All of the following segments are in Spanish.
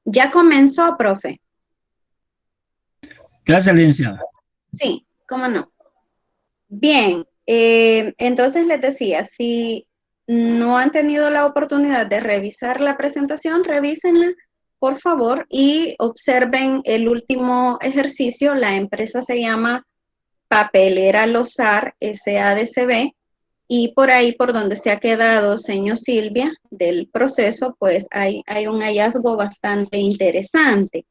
Ya comenzó, profe. Gracias, licenciada. Sí, cómo no. Bien, entonces les decía, si no han tenido la oportunidad de revisar la presentación, revísenla, por favor, y observen el último ejercicio. La empresa se llama Papelera Lozar SADCB, y por ahí, por donde se ha quedado señor Silvia del proceso, pues hay un hallazgo bastante interesante.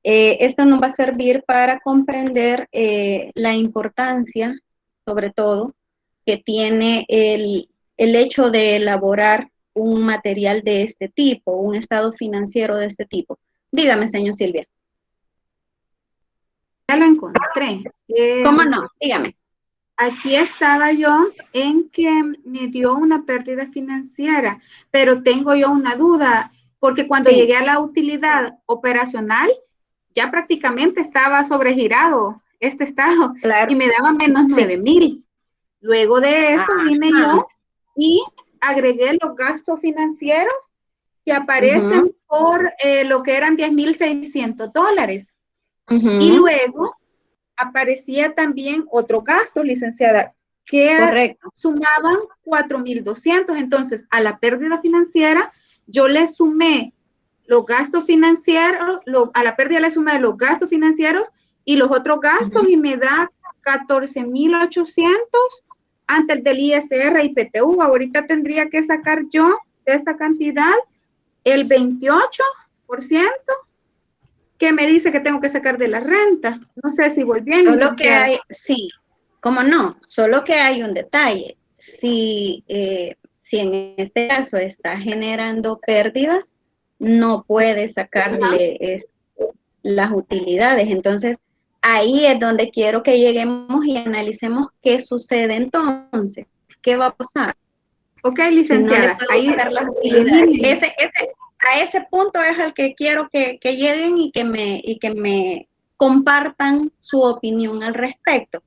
Esto nos va a servir para comprender la importancia, sobre todo, que tiene el hecho de elaborar un material de este tipo, un estado financiero de este tipo. Dígame, señor Silvia. Ya lo encontré. ¿Cómo no? Dígame. Aquí estaba yo en que me dio una pérdida financiera, pero tengo yo una duda, porque cuando llegué a la utilidad operacional, ya prácticamente estaba sobregirado este estado, claro, y me daba menos 9,000. Luego de eso vine yo y agregué los gastos financieros que aparecen por lo que eran $10,600. Y luego aparecía también otro gasto, licenciada, que sumaban 4,200. Entonces, a la pérdida financiera, yo le sumé los gastos financieros, a la pérdida le sumé los gastos financieros y los otros gastos, y me da 14,800 antes del ISR y PTU. Ahorita tendría que sacar yo de esta cantidad el 28%. ¿Qué me dice que tengo que sacar de la renta? No sé si voy bien. Solo que hay, sí, cómo no, solo que hay un detalle. Si en este caso está generando pérdidas, no puede sacarle las utilidades. Entonces, ahí es donde quiero que lleguemos y analicemos qué sucede entonces, qué va a pasar. Ok, licenciada. Si no le puedo sacar las utilidades. A ese punto es al que quiero que lleguen y que me compartan su opinión al respecto.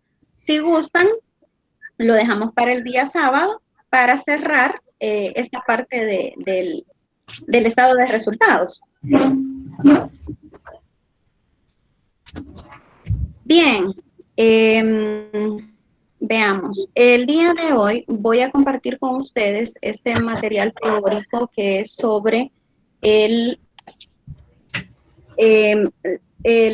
Si gustan, lo dejamos para el día sábado para cerrar esta parte del estado de resultados. Bien, veamos. El día de hoy voy a compartir con ustedes este material teórico que es sobre el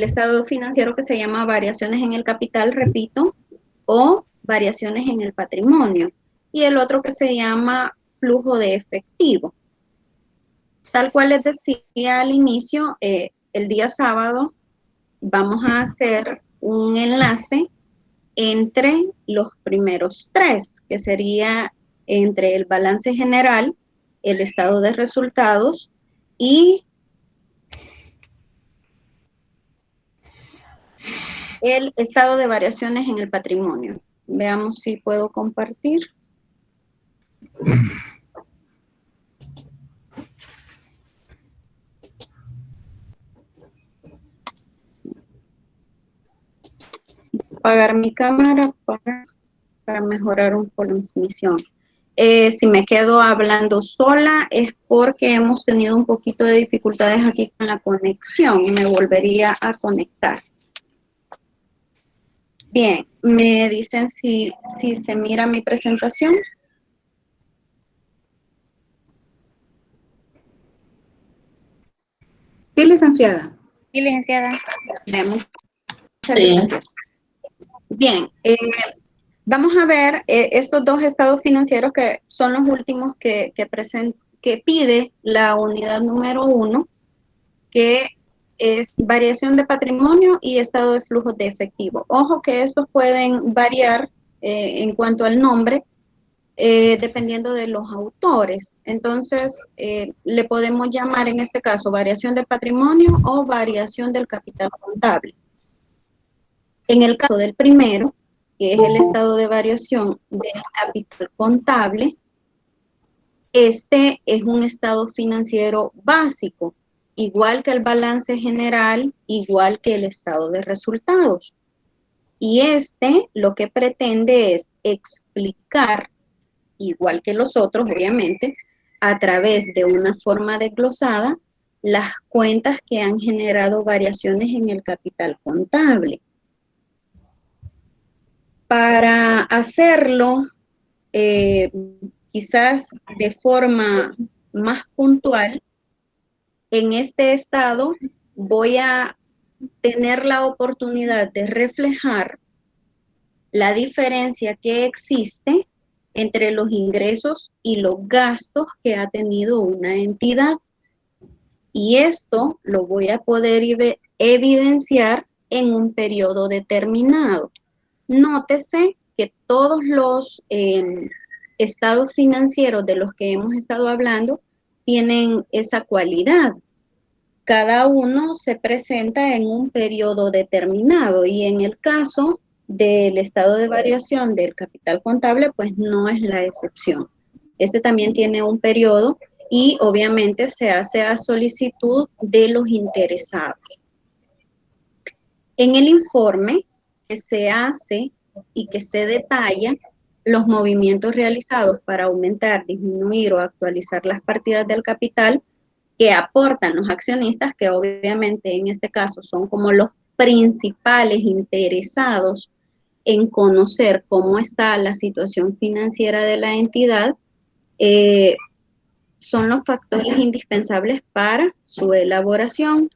estado financiero, que se llama variaciones en el capital, repito, o variaciones en el patrimonio, y el otro que se llama flujo de efectivo. Tal cual les decía al inicio, el día sábado vamos a hacer un enlace entre los primeros tres, que sería entre el balance general, el estado de resultados y el estado de variaciones en el patrimonio. Veamos si puedo compartir. Apagar mi cámara para mejorar un poco la transmisión. Si me quedo hablando sola es porque hemos tenido un poquito de dificultades aquí con la conexión. Me volvería a conectar. Bien, me dicen si se mira mi presentación. Sí, licenciada. Sí, licenciada. Vemos. Muchas gracias. Bien, vamos a ver estos dos estados financieros que son los últimos que pide la unidad número 1, que es variación de patrimonio y estado de flujos de efectivo. Ojo que estos pueden variar en cuanto al nombre, dependiendo de los autores. Entonces, le podemos llamar en este caso variación de patrimonio o variación del capital contable. En el caso del primero, que es el estado de variación del capital contable, este es un estado financiero básico, igual que el balance general, igual que el estado de resultados. Y este lo que pretende es explicar, igual que los otros, obviamente, a través de una forma desglosada las cuentas que han generado variaciones en el capital contable. Para hacerlo, quizás de forma más puntual, en este estado voy a tener la oportunidad de reflejar la diferencia que existe entre los ingresos y los gastos que ha tenido una entidad. Y esto lo voy a poder evidenciar en un periodo determinado. Nótese que todos los estados financieros de los que hemos estado hablando tienen esa cualidad. Cada uno se presenta en un periodo determinado y en el caso del estado de variación del capital contable, pues no es la excepción. Este también tiene un periodo y obviamente se hace a solicitud de los interesados. En el informe que se hace y que se detalla los movimientos realizados para aumentar, disminuir o actualizar las partidas del capital que aportan los accionistas, que obviamente en este caso son como los principales interesados en conocer cómo está la situación financiera de la entidad, son los factores indispensables para su elaboración.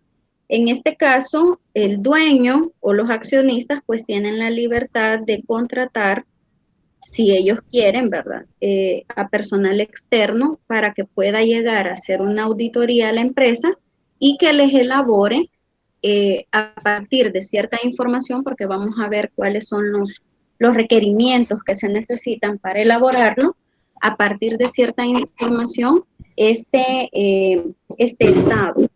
En este caso, el dueño o los accionistas pues tienen la libertad de contratar, si ellos quieren, ¿verdad?, a personal externo para que pueda llegar a hacer una auditoría a la empresa y que les elabore a partir de cierta información, porque vamos a ver cuáles son los requerimientos que se necesitan para elaborarlo, a partir de cierta información, este estado.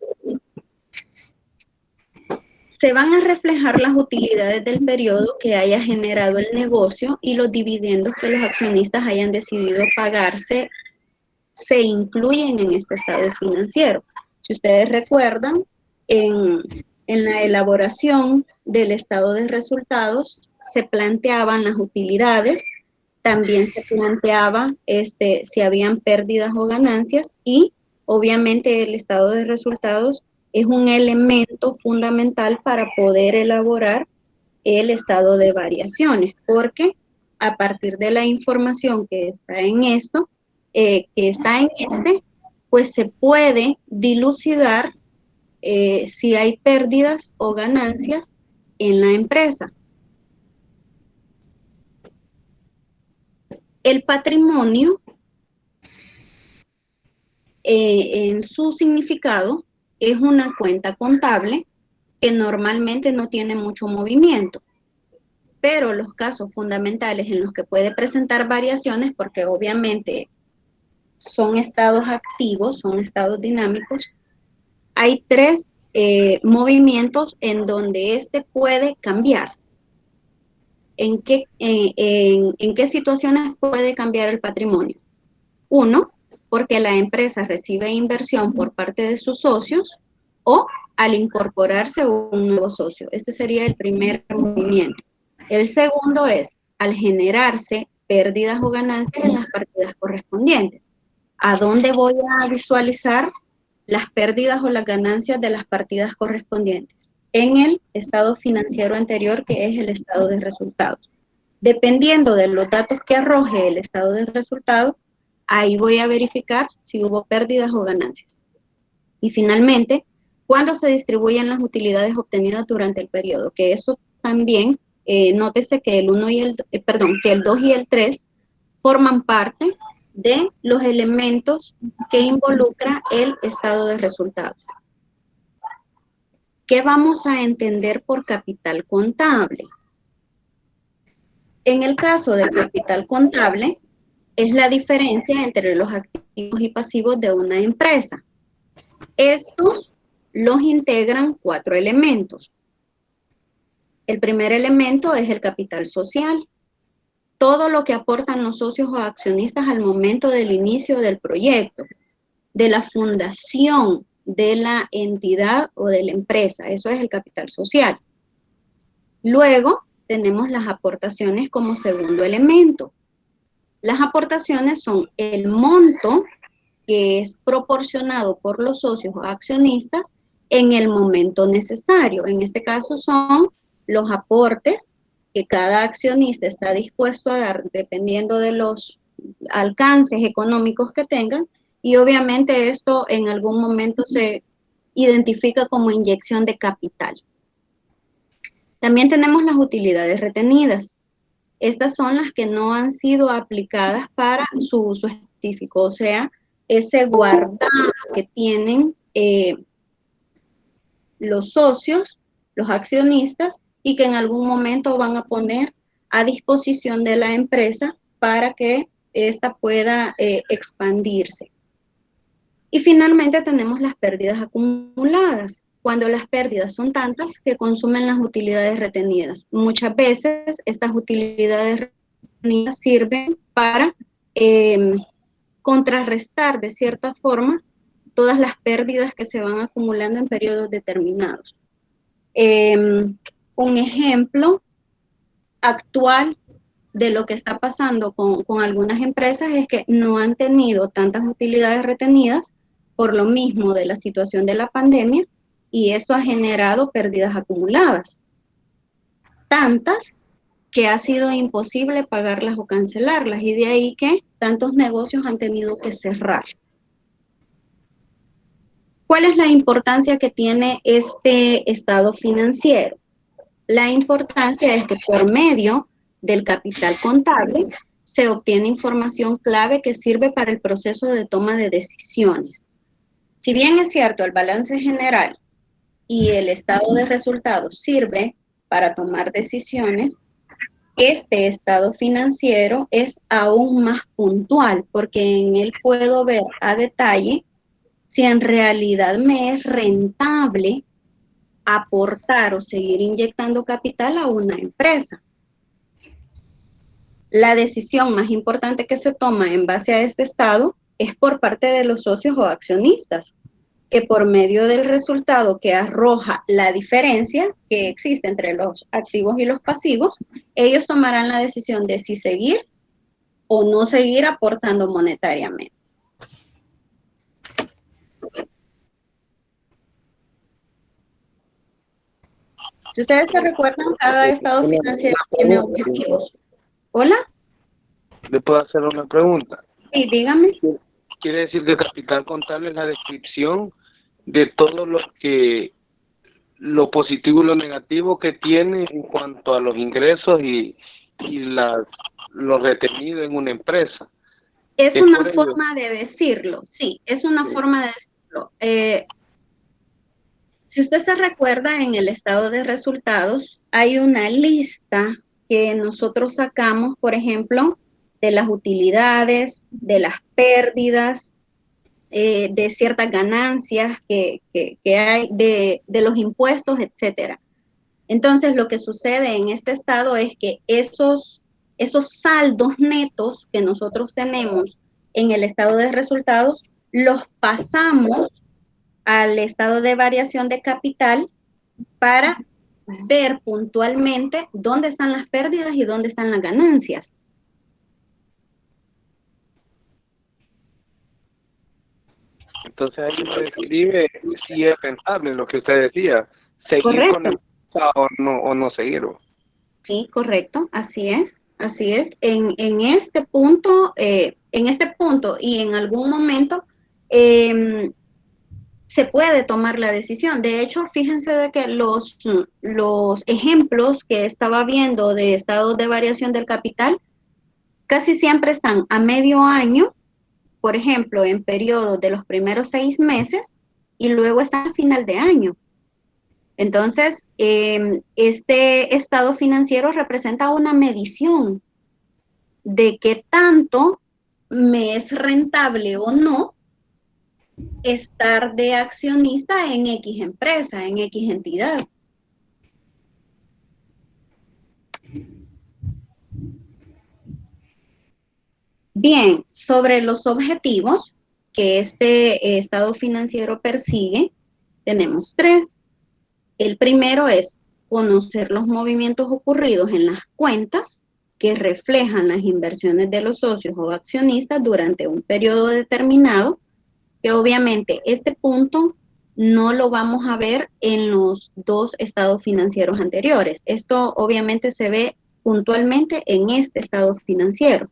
Se van a reflejar las utilidades del periodo que haya generado el negocio y los dividendos que los accionistas hayan decidido pagarse se incluyen en este estado financiero. Si ustedes recuerdan, en la elaboración del estado de resultados se planteaban las utilidades, también se planteaba si habían pérdidas o ganancias y obviamente el estado de resultados es un elemento fundamental para poder elaborar el estado de variaciones, porque a partir de la información que está en esto, pues se puede dilucidar si hay pérdidas o ganancias en la empresa. El patrimonio, en su significado, es una cuenta contable que normalmente no tiene mucho movimiento, pero los casos fundamentales en los que puede presentar variaciones, porque obviamente son estados activos, son estados dinámicos, hay tres movimientos en donde este puede cambiar. ¿En qué situaciones puede cambiar el patrimonio? Uno, porque la empresa recibe inversión por parte de sus socios o al incorporarse un nuevo socio. Este sería el primer movimiento. El segundo es al generarse pérdidas o ganancias en las partidas correspondientes. ¿A dónde voy a visualizar las pérdidas o las ganancias de las partidas correspondientes? En el estado financiero anterior, que es el estado de resultados. Dependiendo de los datos que arroje el estado de resultados, ahí voy a verificar si hubo pérdidas o ganancias. Y finalmente, ¿cuándo se distribuyen las utilidades obtenidas durante el periodo? Que eso también, nótese que el 2 y el 3 forman parte de los elementos que involucra el estado de resultados. ¿Qué vamos a entender por capital contable? En el caso del capital contable, es la diferencia entre los activos y pasivos de una empresa. Estos los integran 4 elementos. El primer elemento es el capital social. Todo lo que aportan los socios o accionistas al momento del inicio del proyecto, de la fundación de la entidad o de la empresa. Eso es el capital social. Luego tenemos las aportaciones como segundo elemento. Las aportaciones son el monto que es proporcionado por los socios o accionistas en el momento necesario. En este caso son los aportes que cada accionista está dispuesto a dar dependiendo de los alcances económicos que tengan, y obviamente esto en algún momento se identifica como inyección de capital. También tenemos las utilidades retenidas. Estas son las que no han sido aplicadas para su uso específico, o sea, ese guardado que tienen los socios, los accionistas, y que en algún momento van a poner a disposición de la empresa para que ésta pueda expandirse. Y finalmente tenemos las pérdidas acumuladas, cuando las pérdidas son tantas que consumen las utilidades retenidas. Muchas veces estas utilidades retenidas sirven para contrarrestar de cierta forma todas las pérdidas que se van acumulando en periodos determinados. Un ejemplo actual de lo que está pasando con algunas empresas es que no han tenido tantas utilidades retenidas por lo mismo de la situación de la pandemia, y esto ha generado pérdidas acumuladas, tantas que ha sido imposible pagarlas o cancelarlas, y de ahí que tantos negocios han tenido que cerrar. ¿Cuál es la importancia que tiene este estado financiero? La importancia es que por medio del capital contable se obtiene información clave que sirve para el proceso de toma de decisiones. Si bien es cierto, el balance general y el estado de resultados sirve para tomar decisiones, este estado financiero es aún más puntual, porque en él puedo ver a detalle si en realidad me es rentable aportar o seguir inyectando capital a una empresa. La decisión más importante que se toma en base a este estado es por parte de los socios o accionistas, que por medio del resultado que arroja la diferencia que existe entre los activos y los pasivos, ellos tomarán la decisión de si seguir o no seguir aportando monetariamente. Si ustedes se recuerdan, cada estado financiero tiene objetivos. ¿Hola? ¿Le puedo hacer una pregunta? Sí, dígame. Quiere decir que capital contable es la descripción de todo lo positivo y lo negativo que tiene en cuanto a los ingresos y lo retenido en una empresa. Es una forma de decirlo, sí, es una forma de decirlo. Si usted se recuerda, en el estado de resultados hay una lista que nosotros sacamos, por ejemplo, de las utilidades, de las pérdidas, de ciertas ganancias que hay, de los impuestos, etcétera. Entonces, lo que sucede en este estado es que esos saldos netos que nosotros tenemos en el estado de resultados, los pasamos al estado de variación de capital para ver puntualmente dónde están las pérdidas y dónde están las ganancias. Entonces ahí uno describe si es rentable lo que usted decía, seguir Correcto. con la o no seguirlo. Sí, correcto, así es, así es. En este punto y en algún momento se puede tomar la decisión. De hecho, fíjense de que los ejemplos que estaba viendo de estados de variación del capital casi siempre están a medio año, por ejemplo, en periodos de los primeros 6 meses, y luego están a final de año. Entonces, este estado financiero representa una medición de qué tanto me es rentable o no estar de accionista en X empresa, en X entidad. Bien, sobre los objetivos que este estado financiero persigue, tenemos 3. El primero es conocer los movimientos ocurridos en las cuentas que reflejan las inversiones de los socios o accionistas durante un periodo determinado que obviamente este punto no lo vamos a ver en los dos estados financieros anteriores. Esto obviamente se ve puntualmente en este estado financiero.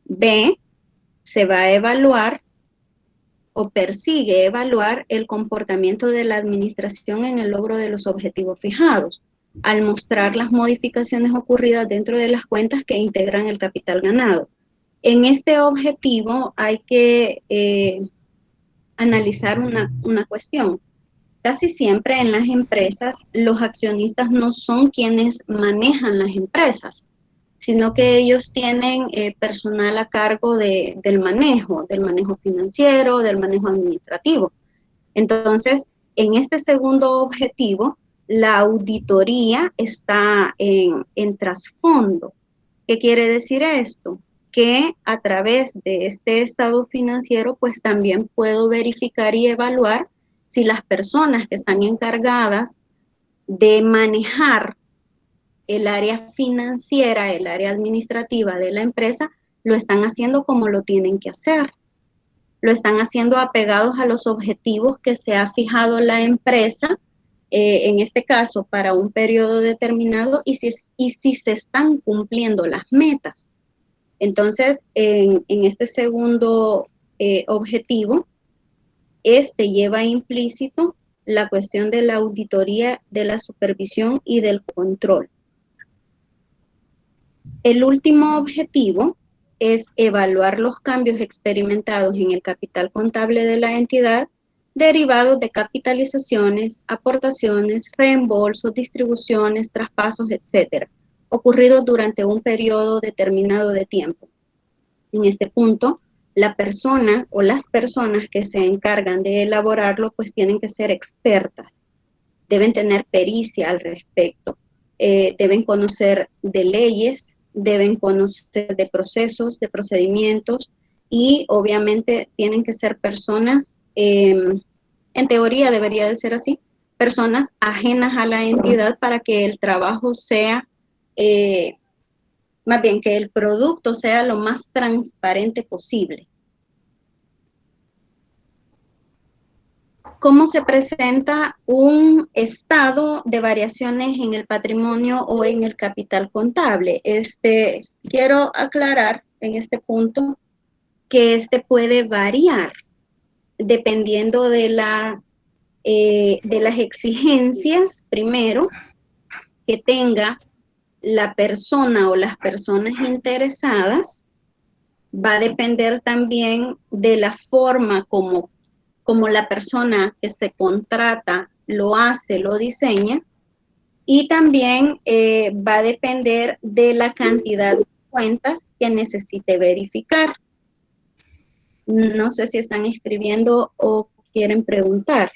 B, se va a evaluar o persigue evaluar el comportamiento de la administración en el logro de los objetivos fijados, al mostrar las modificaciones ocurridas dentro de las cuentas que integran el capital ganado. En este objetivo hay que analizar una cuestión. Casi siempre en las empresas los accionistas no son quienes manejan las empresas, sino que ellos tienen personal a cargo del manejo financiero, del manejo administrativo. Entonces, en este segundo objetivo, la auditoría está en trasfondo. ¿Qué quiere decir esto? Que a través de este estado financiero, pues también puedo verificar y evaluar si las personas que están encargadas de manejar el área financiera, el área administrativa de la empresa, lo están haciendo como lo tienen que hacer. Lo están haciendo apegados a los objetivos que se ha fijado la empresa, en este caso para un periodo determinado, y si se están cumpliendo las metas. Entonces, en este segundo objetivo, este lleva implícito la cuestión de la auditoría, de la supervisión y del control. El último objetivo es evaluar los cambios experimentados en el capital contable de la entidad derivados de capitalizaciones, aportaciones, reembolsos, distribuciones, traspasos, etcétera, ocurridos durante un periodo determinado de tiempo. En este punto, la persona o las personas que se encargan de elaborarlo, pues tienen que ser expertas, deben tener pericia al respecto, deben conocer de leyes, deben conocer de procesos, de procedimientos, y obviamente tienen que ser personas, en teoría debería de ser así, personas ajenas a la entidad para que el trabajo sea, más bien que el producto sea lo más transparente posible. ¿Cómo se presenta un estado de variaciones en el patrimonio o en el capital contable? Quiero aclarar en este punto que puede variar dependiendo de las exigencias, primero, que tenga la persona o las personas interesadas. Va a depender también de la forma como la persona que se contrata lo hace, lo diseña, y también va a depender de la cantidad de cuentas que necesite verificar. No sé si están escribiendo o quieren preguntar.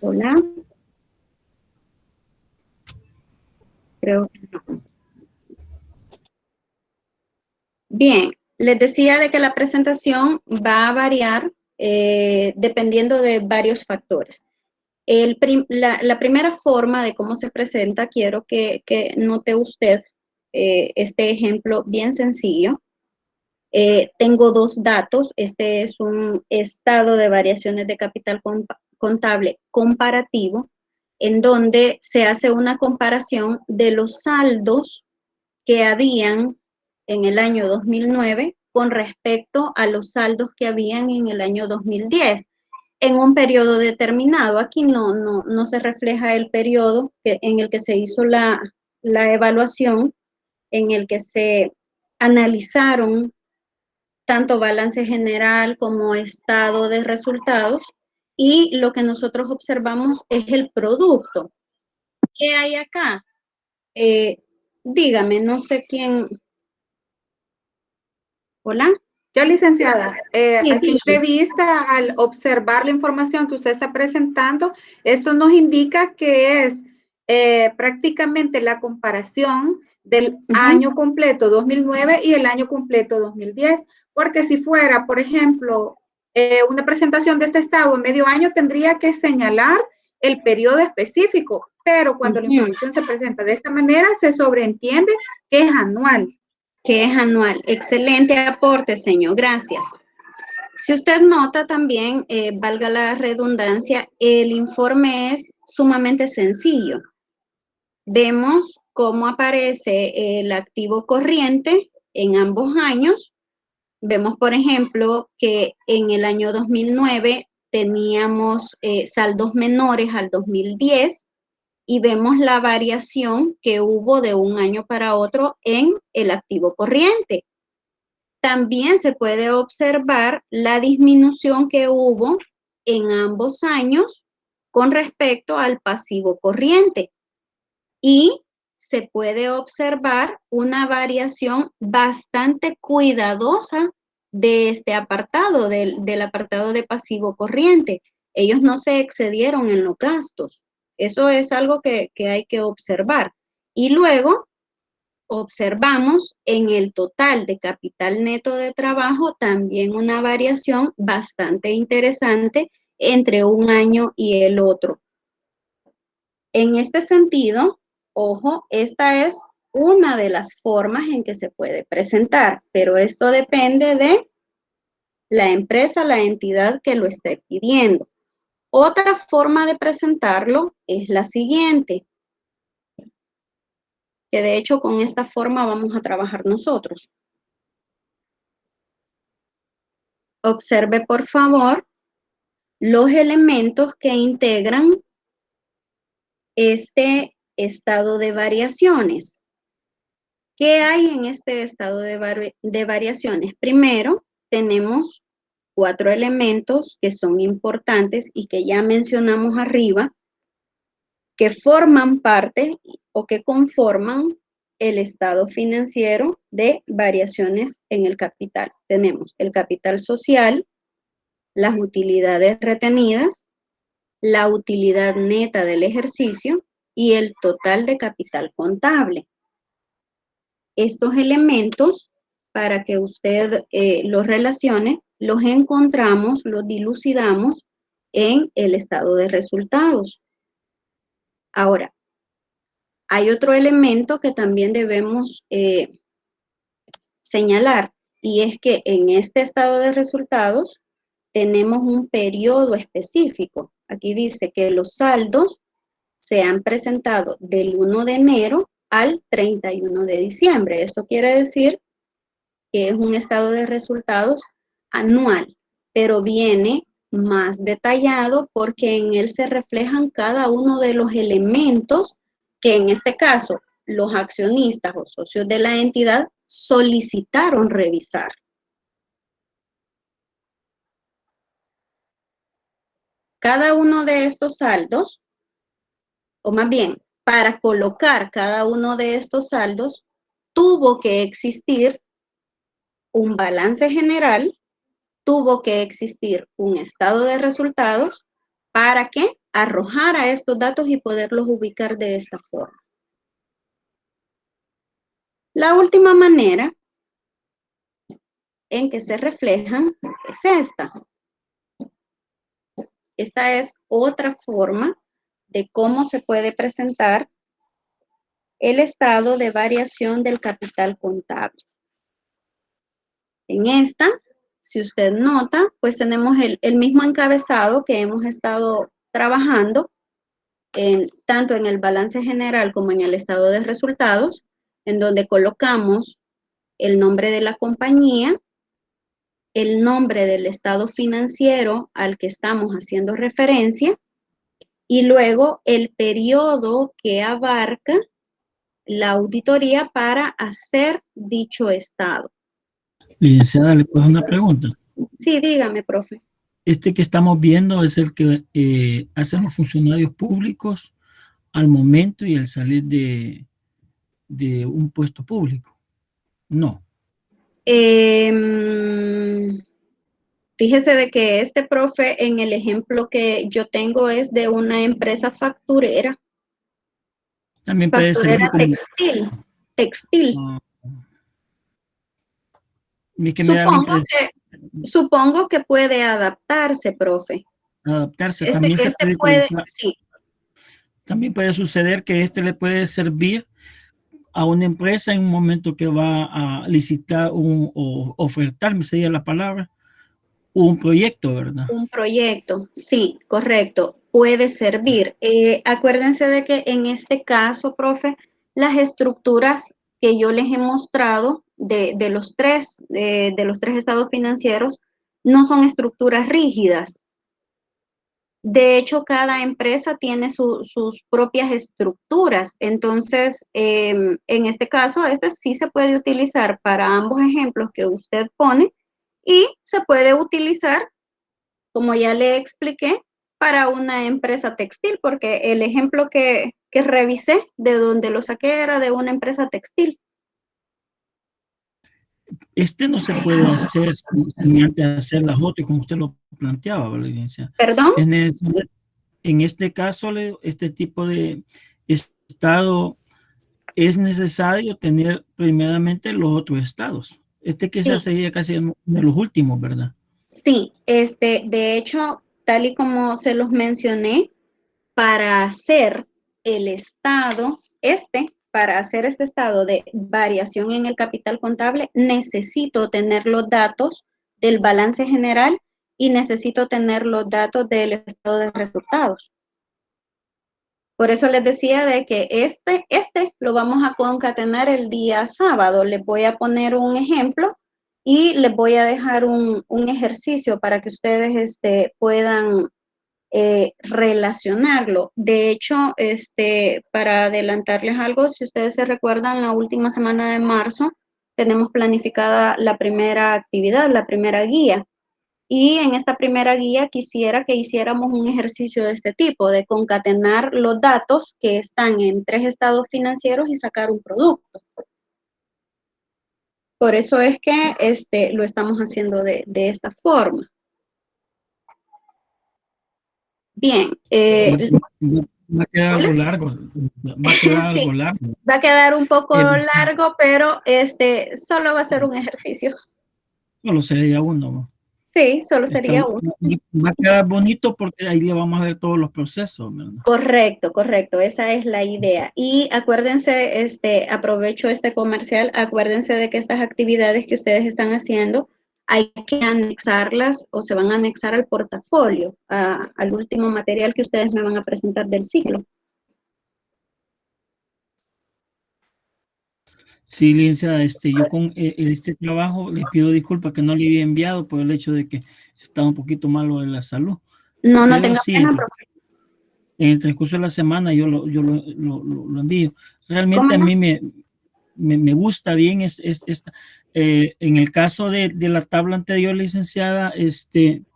Hola. Creo que no. Bien. Les decía de que la presentación va a variar dependiendo de varios factores. La primera forma de cómo se presenta, quiero que note usted este ejemplo bien sencillo. Tengo dos datos. Este es un estado de variaciones de capital contable comparativo, en donde se hace una comparación de los saldos que habían en el año 2009 con respecto a los saldos que habían en el año 2010 en un periodo determinado. Aquí no se refleja el periodo en el que se hizo la evaluación, en el que se analizaron tanto balance general como estado de resultados, y lo que nosotros observamos es el producto. ¿Qué hay acá? Dígame, no sé quién. Hola. Yo, licenciada, a simple vista, al observar la información que usted está presentando, esto nos indica que es prácticamente la comparación del año completo 2009 y el año completo 2010, porque si fuera, por ejemplo, una presentación de este estado en medio año, tendría que señalar el periodo específico, pero cuando la información se presenta de esta manera, se sobreentiende que es anual. que es anual. Excelente aporte, señor. Gracias. Si usted nota también, valga la redundancia, el informe es sumamente sencillo. Vemos cómo aparece el activo corriente en ambos años. Vemos, por ejemplo, que en el año 2009 teníamos saldos menores al 2010 y vemos la variación que hubo de un año para otro en el activo corriente. También se puede observar la disminución que hubo en ambos años con respecto al pasivo corriente. Y se puede observar una variación bastante cuidadosa de este apartado, del apartado de pasivo corriente. Ellos no se excedieron en los gastos. Eso es algo que hay que observar. Y luego observamos en el total de capital neto de trabajo también una variación bastante interesante entre un año y el otro. En este sentido, ojo, esta es una de las formas en que se puede presentar, pero esto depende de la empresa, la entidad que lo esté pidiendo. Otra forma de presentarlo es la siguiente, que de hecho con esta forma vamos a trabajar nosotros. Observe, por favor, los elementos que integran este estado de variaciones. ¿Qué hay en este estado de variaciones? Primero, tenemos 4 elementos que son importantes y que ya mencionamos arriba, que forman parte o que conforman el estado financiero de variaciones en el capital. Tenemos el capital social, las utilidades retenidas, la utilidad neta del ejercicio y el total de capital contable. Estos elementos, para que usted los relacione, los encontramos, los dilucidamos en el estado de resultados. Ahora, hay otro elemento que también debemos señalar, y es que en este estado de resultados tenemos un periodo específico. Aquí dice que los saldos se han presentado del 1 de enero al 31 de diciembre. Esto quiere decir que es un estado de resultados anual, pero viene más detallado porque en él se reflejan cada uno de los elementos que en este caso los accionistas o socios de la entidad solicitaron revisar. Cada uno de estos saldos, o más bien, para colocar cada uno de estos saldos, tuvo que existir un balance general, tuvo que existir un estado de resultados para que arrojara estos datos y poderlos ubicar de esta forma. La última manera en que se reflejan es esta. Esta es otra forma de cómo se puede presentar el estado de variación del capital contable. En esta, si usted nota, pues tenemos el mismo encabezado que hemos estado trabajando tanto en el balance general como en el estado de resultados, en donde colocamos el nombre de la compañía, el nombre del estado financiero al que estamos haciendo referencia y luego el periodo que abarca la auditoría para hacer dicho estado. Licenciada, ¿le puedo hacer una pregunta? Sí, dígame, profe. Este que estamos viendo es el que hacen los funcionarios públicos al momento y al salir de un puesto público. No. Fíjese de que este profe en el ejemplo que yo tengo es de una empresa facturera. También puede ser textil. Supongo que puede adaptarse, profe. Adaptarse. También sí. También puede suceder que le puede servir a una empresa en un momento que va a licitar o ofertar, me sería la palabra, un proyecto, ¿verdad? Un proyecto, sí, correcto, puede servir. Acuérdense de que en este caso, profe, las estructuras que yo les he mostrado de los tres estados financieros no son estructuras rígidas. De hecho, cada empresa tiene sus propias estructuras. Entonces, en este caso, este sí se puede utilizar para ambos ejemplos que usted pone y se puede utilizar, como ya le expliqué, para una empresa textil, porque el ejemplo que revisé, de donde lo saqué, era de una empresa textil. No se puede hacer sin antes hacer las otras, como usted lo planteaba, Valencia. ¿Perdón? En este caso, este tipo de estado es necesario tener primeramente los otros estados. Quizás Sí. sería casi uno de los últimos, ¿verdad? Sí, de hecho, tal y como se los mencioné, para hacer el estado, para hacer este estado de variación en el capital contable, necesito tener los datos del balance general y necesito tener los datos del estado de resultados. Por eso les decía de que este lo vamos a concatenar el día sábado. Les voy a poner un ejemplo y les voy a dejar un ejercicio para que ustedes puedan relacionarlo. De hecho, para adelantarles algo, si ustedes se recuerdan, la última semana de marzo tenemos planificada la primera actividad, la primera guía. Y en esta primera guía quisiera que hiciéramos un ejercicio de este tipo, de concatenar los datos que están en 3 estados financieros y sacar un producto. Por eso es que lo estamos haciendo de esta forma. Bien. Va a quedar algo largo. Va a quedar algo largo. Va a quedar un poco largo, pero solo va a ser un ejercicio. Solo sería uno, ¿no? Sí, solo sería uno. Va a quedar bonito porque ahí le vamos a ver todos los procesos, ¿verdad? Correcto, correcto. Esa es la idea. Y acuérdense, aprovecho este comercial, acuérdense de que estas actividades que ustedes están haciendo hay que anexarlas o se van a anexar al portafolio, al último material que ustedes me van a presentar del ciclo. Sí, licenciada, yo con este trabajo le pido disculpas que no le había enviado por el hecho de que estaba un poquito malo de la salud. No tenga pena, profe. En el transcurso de la semana yo lo envío. Realmente a mí me gusta bien esta. En el caso de la tabla anterior, licenciada, en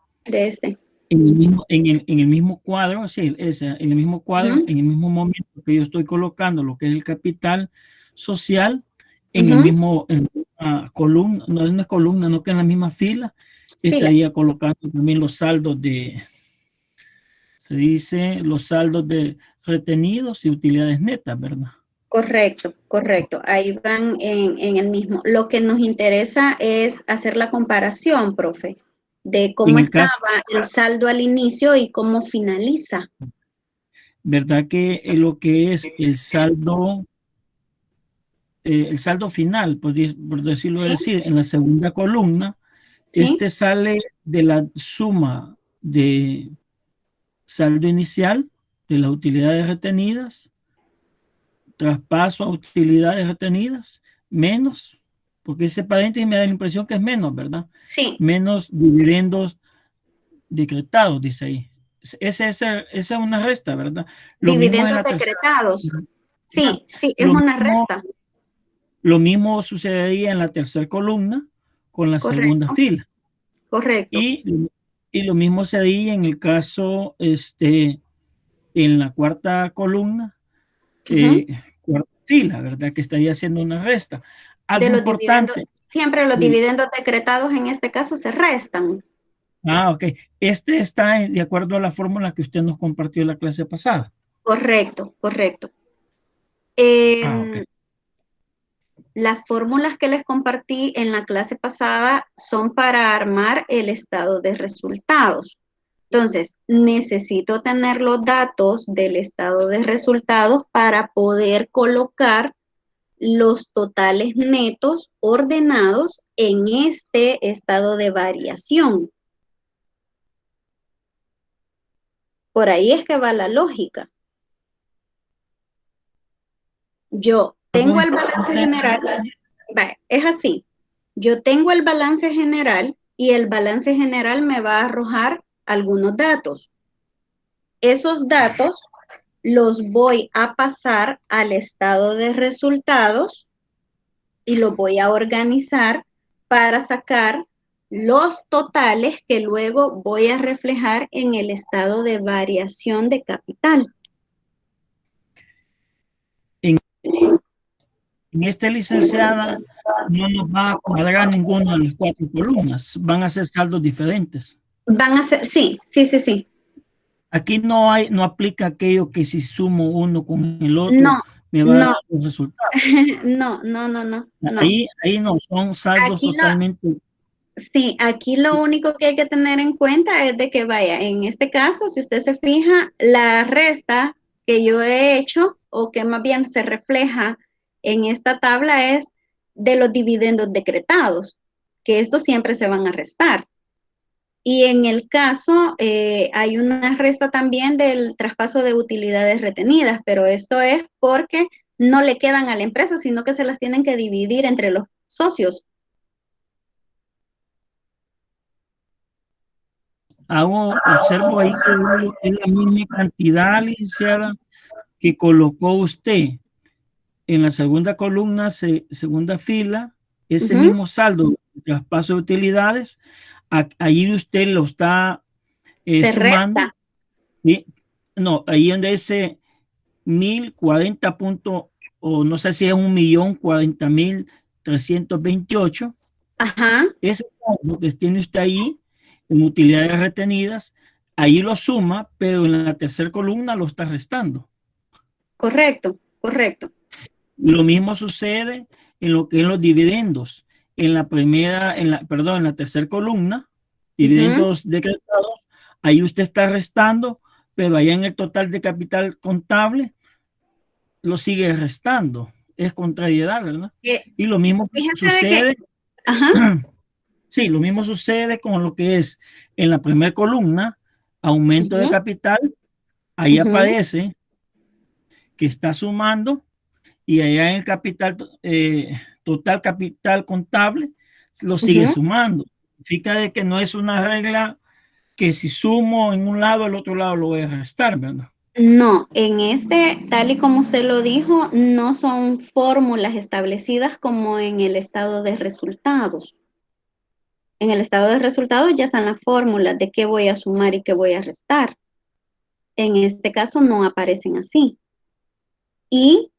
el mismo cuadro, sí, en el mismo cuadro, en el mismo momento que yo estoy colocando lo que es el capital social, en el mismo columna, no es una columna, no que en la misma fila, estaría colocando también los saldos se dice los saldos de retenidos y utilidades netas, ¿verdad? Correcto, correcto. Ahí van en el mismo. Lo que nos interesa es hacer la comparación, profe, de cómo estaba el saldo al inicio y cómo finaliza. ¿Verdad que lo que es el saldo final, por decirlo así, en la segunda columna, sale de la suma de saldo inicial de las utilidades retenidas, traspaso a utilidades retenidas, menos, porque ese paréntesis me da la impresión que es menos, ¿verdad? Sí. Menos dividendos decretados, dice ahí. Esa es una resta, ¿verdad? Dividendos decretados. Sí, es una resta. Lo mismo sucedería en la tercera columna con la segunda fila. Correcto. Y lo mismo se haría en el caso, en la cuarta columna, cuarta fila, ¿verdad? Que estaría haciendo una resta. Algo de los importante. Dividendos, siempre los dividendos decretados en este caso se restan. Ok. Está de acuerdo a la fórmula que usted nos compartió en la clase pasada. Correcto, correcto. Ok. Las fórmulas que les compartí en la clase pasada son para armar el estado de resultados. Entonces, necesito tener los datos del estado de resultados para poder colocar los totales netos ordenados en este estado de variación. Por ahí es que va la lógica. Yo tengo el balance general, es así. Yo tengo el balance general y el balance general me va a arrojar algunos datos. Esos datos los voy a pasar al estado de resultados y los voy a organizar para sacar los totales que luego voy a reflejar en el estado de variación de capital. En esta licenciada no nos va a cuadrar ninguna de las 4 columnas, van a ser saldos diferentes. Van a ser, sí. Aquí no aplica aquello que si sumo uno con el otro, no, me va a dar los resultados. No. Ahí no, son saldos Aquí totalmente. Sí, aquí lo único que hay que tener en cuenta es de que vaya, en este caso, si usted se fija, la resta que yo he hecho, o que más bien se refleja en esta tabla, es de los dividendos decretados, que estos siempre se van a restar. Y en el caso, hay una resta también del traspaso de utilidades retenidas, pero esto es porque no le quedan a la empresa, sino que se las tienen que dividir entre los socios. Observo ahí que es la misma cantidad, licenciada, que colocó usted en la segunda columna, segunda fila, ese mismo saldo de traspaso de utilidades, ahí usted lo está sumando. Resta. ¿Sí? No, ahí donde ese 1040 o no sé si es 1.040.328. Ajá. Ese saldo que tiene usted ahí en utilidades retenidas, ahí lo suma, pero en la tercera columna lo está restando. Correcto. Lo mismo sucede en lo que es los dividendos. En la tercera columna, dividendos decretados, ahí usted está restando, pero allá en el total de capital contable lo sigue restando. Es contrariedad, ¿verdad? Y lo mismo sucede. Sí, lo mismo sucede con lo que es en la primera columna, aumento de capital, ahí aparece que está sumando, y allá en el capital, total capital contable, lo sigue sumando. Significa de que no es una regla que si sumo en un lado, el otro lado lo voy a restar, ¿verdad? No, en este, tal y como usted lo dijo, no son fórmulas establecidas como en el estado de resultados. En el estado de resultados ya están las fórmulas de qué voy a sumar y qué voy a restar. En este caso no aparecen así. Y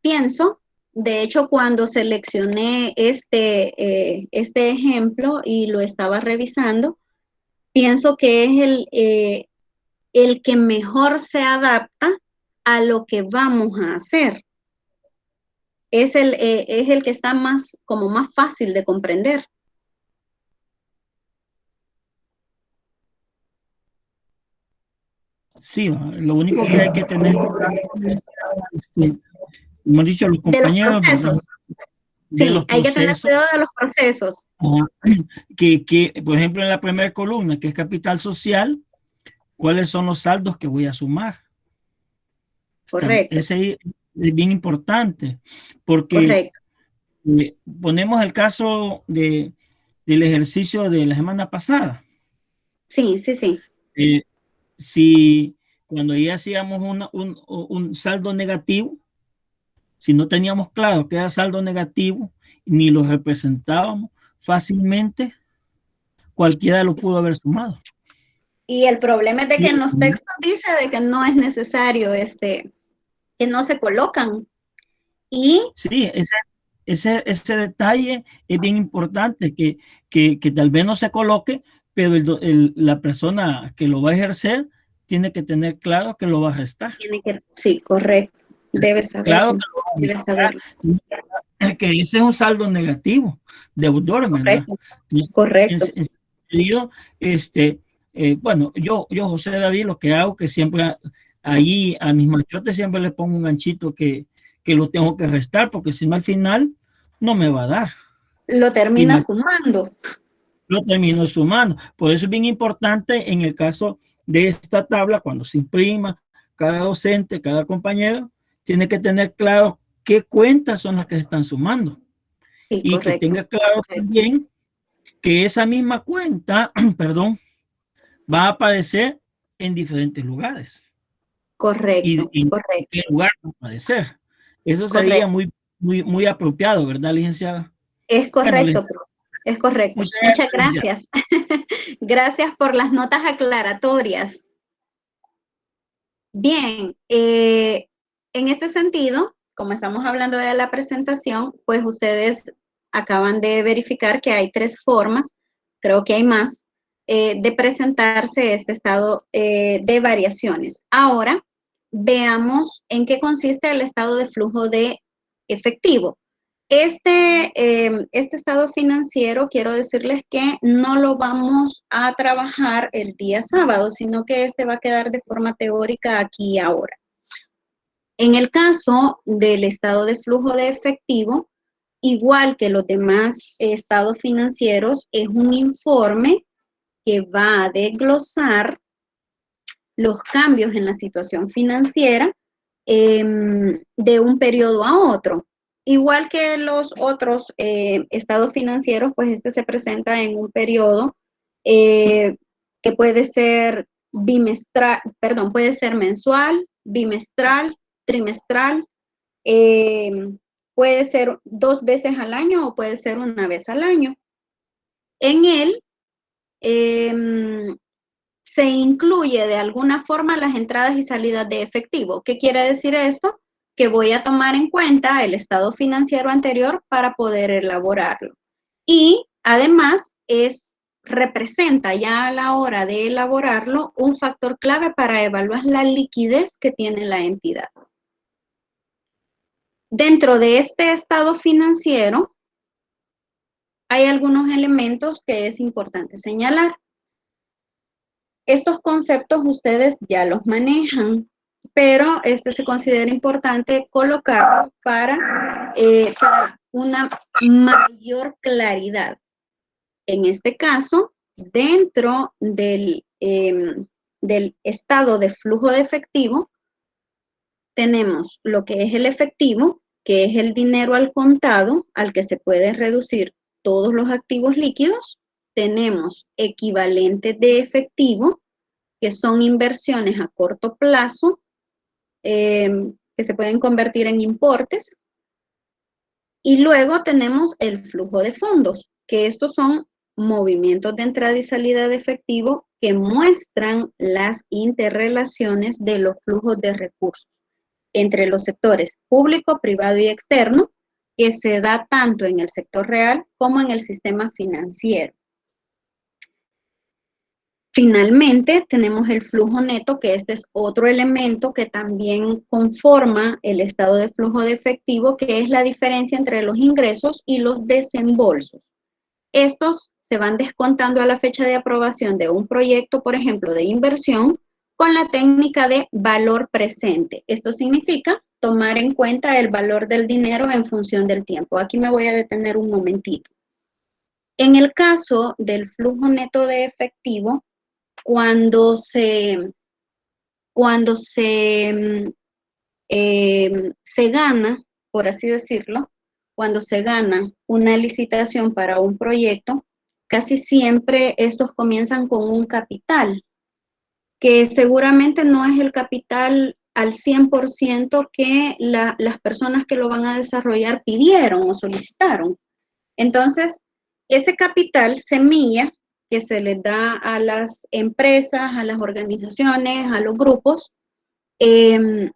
pienso, de hecho, cuando seleccioné este ejemplo y lo estaba revisando, pienso que es el que mejor se adapta a lo que vamos a hacer. Es el que está más fácil de comprender. Sí, lo único que hay que tener, como han dicho los compañeros, de los procesos. Sí, hay que tener cuidado de los procesos. Que, por ejemplo, en la primera columna, que es capital social, ¿cuáles son los saldos que voy a sumar? Correcto. Ese es bien importante, porque ponemos el caso del ejercicio de la semana pasada. Sí. Si cuando ya hacíamos un saldo negativo, si no teníamos claro que era saldo negativo, ni lo representábamos fácilmente, cualquiera lo pudo haber sumado. Y el problema es de que en los textos dice de que no es necesario, que no se colocan. Y sí, ese detalle es bien importante, que tal vez no se coloque, pero la persona que lo va a ejercer tiene que tener claro que lo va a restar. Sí, correcto. Debe saberlo. Claro que debe saberlo. Que ese es un saldo negativo, deudor, ¿verdad? Correcto. En sentido, bueno, yo, José David, lo que hago que siempre ahí a mis machotes siempre le pongo un ganchito que que lo tengo que restar, porque si no al final no me va a dar. Lo termina sumando. Lo termino sumando. Por eso es bien importante en el caso de esta tabla, cuando se imprima, cada docente, cada compañero, tiene que tener claro qué cuentas son las que se están sumando. Sí, y correcto, que tenga claro también que esa misma cuenta, perdón, va a aparecer en diferentes lugares. Correcto, Y correcto. qué lugar va a aparecer. Eso sería Correcto. muy apropiado, ¿verdad, licenciada? Es Bueno, correcto, profe. Es correcto. Muchas gracias. Gracias por las notas aclaratorias. Bien, en este sentido, como estamos hablando de la presentación, pues ustedes acaban de verificar que hay 3 formas, creo que hay más, de presentarse este estado de variaciones. Ahora, veamos en qué consiste el estado de flujo de efectivo. Este estado financiero, quiero decirles que no lo vamos a trabajar el día sábado, sino que este va a quedar de forma teórica aquí y ahora. En el caso del estado de flujo de efectivo, igual que los demás estados financieros, es un informe que va a desglosar los cambios en la situación financiera de un periodo a otro. Igual que los otros estados financieros, pues este se presenta en un periodo que puede ser bimestral, perdón, puede ser mensual, bimestral, trimestral, puede ser 2 veces al año o puede ser una vez al año. En él se incluye de alguna forma las entradas y salidas de efectivo. ¿Qué quiere decir esto? Que voy a tomar en cuenta el estado financiero anterior para poder elaborarlo. Y además representa ya a la hora de elaborarlo un factor clave para evaluar la liquidez que tiene la entidad. Dentro de este estado financiero hay algunos elementos que es importante señalar. Estos conceptos ustedes ya los manejan, pero se considera importante colocarlos para una mayor claridad. En este caso, dentro del estado de flujo de efectivo, tenemos lo que es el efectivo, que es el dinero al contado, al que se pueden reducir todos los activos líquidos. Tenemos equivalentes de efectivo, que son inversiones a corto plazo, que se pueden convertir en importes. Y luego tenemos el flujo de fondos, que estos son movimientos de entrada y salida de efectivo que muestran las interrelaciones de los flujos de recursos entre los sectores público, privado y externo, que se da tanto en el sector real como en el sistema financiero. Finalmente, tenemos el flujo neto, que este es otro elemento que también conforma el estado de flujo de efectivo, que es la diferencia entre los ingresos y los desembolsos. Estos se van descontando a la fecha de aprobación de un proyecto, por ejemplo, de inversión, con la técnica de valor presente. Esto significa tomar en cuenta el valor del dinero en función del tiempo. Aquí me voy a detener un momentito. En el caso del flujo neto de efectivo, cuando se gana, por así decirlo, cuando se gana una licitación para un proyecto, casi siempre estos comienzan con un capital, que seguramente no es el capital al 100% que las personas que lo van a desarrollar pidieron o solicitaron. Entonces, ese capital semilla que se les da a las empresas, a las organizaciones, a los grupos, en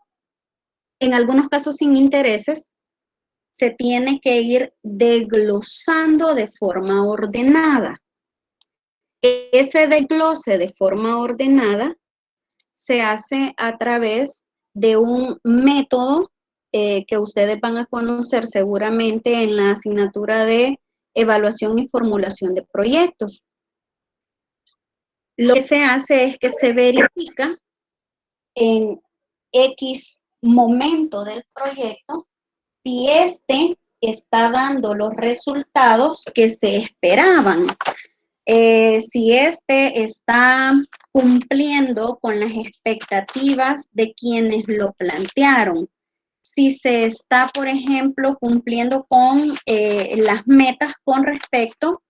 algunos casos sin intereses, se tiene que ir desglosando de forma ordenada. Ese desglose de forma ordenada se hace a través de un método que ustedes van a conocer seguramente en la asignatura de evaluación y formulación de proyectos. Lo que se hace es que se verifica en X momento del proyecto si este está dando los resultados que se esperaban. Si este está cumpliendo con las expectativas de quienes lo plantearon. Si se está, por ejemplo, cumpliendo con las metas con respecto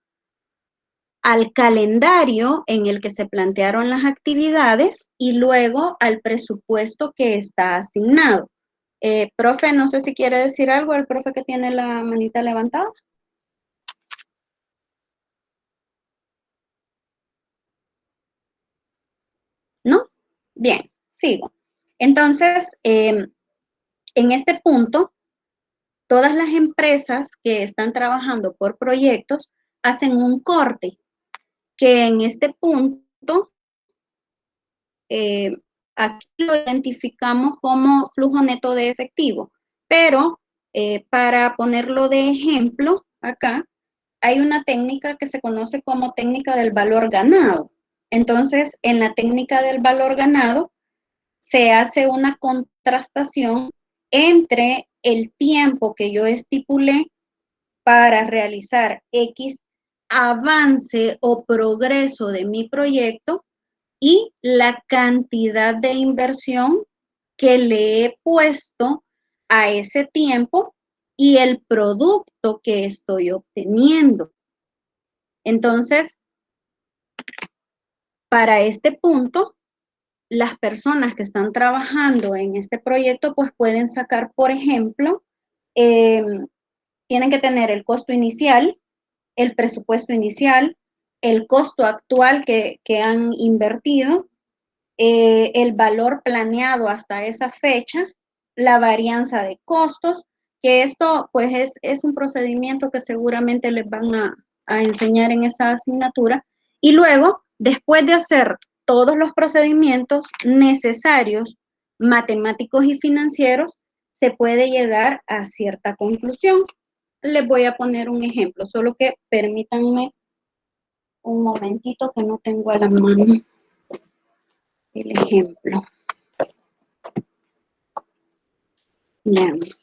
al calendario en el que se plantearon las actividades y luego al presupuesto que está asignado. Profe, no sé si quiere decir algo, el profe que tiene la manita levantada. ¿No? Bien, sigo. Entonces, en este punto, todas las empresas que están trabajando por proyectos hacen un corte, que en este punto, aquí lo identificamos como flujo neto de efectivo, pero para ponerlo de ejemplo, acá hay una técnica que se conoce como técnica del valor ganado. Entonces, en la técnica del valor ganado, se hace una contrastación entre el tiempo que yo estipulé para realizar X avance o progreso de mi proyecto y la cantidad de inversión que le he puesto a ese tiempo y el producto que estoy obteniendo. Entonces, para este punto, las personas que están trabajando en este proyecto pues pueden sacar, por ejemplo, tienen que tener el costo inicial, el presupuesto inicial, el costo actual que han invertido, el valor planeado hasta esa fecha, la varianza de costos, que esto pues es un procedimiento que seguramente les van a enseñar en esa asignatura. Y luego, después de hacer todos los procedimientos necesarios, matemáticos y financieros, se puede llegar a cierta conclusión. Les voy a poner un ejemplo, solo que permítanme un momentito que no tengo a la mano el ejemplo. Veamos.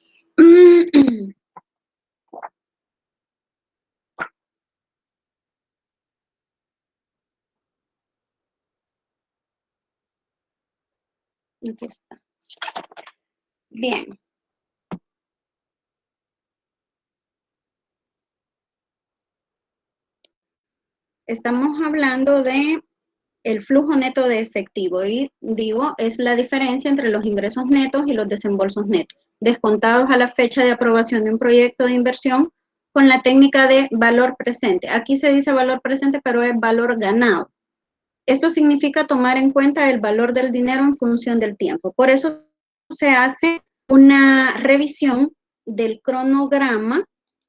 Aquí está. Bien. Estamos hablando de el flujo neto de efectivo y digo, es la diferencia entre los ingresos netos y los desembolsos netos, descontados a la fecha de aprobación de un proyecto de inversión con la técnica de valor presente. Aquí se dice valor presente, pero es valor ganado. Esto significa tomar en cuenta el valor del dinero en función del tiempo. Por eso se hace una revisión del cronograma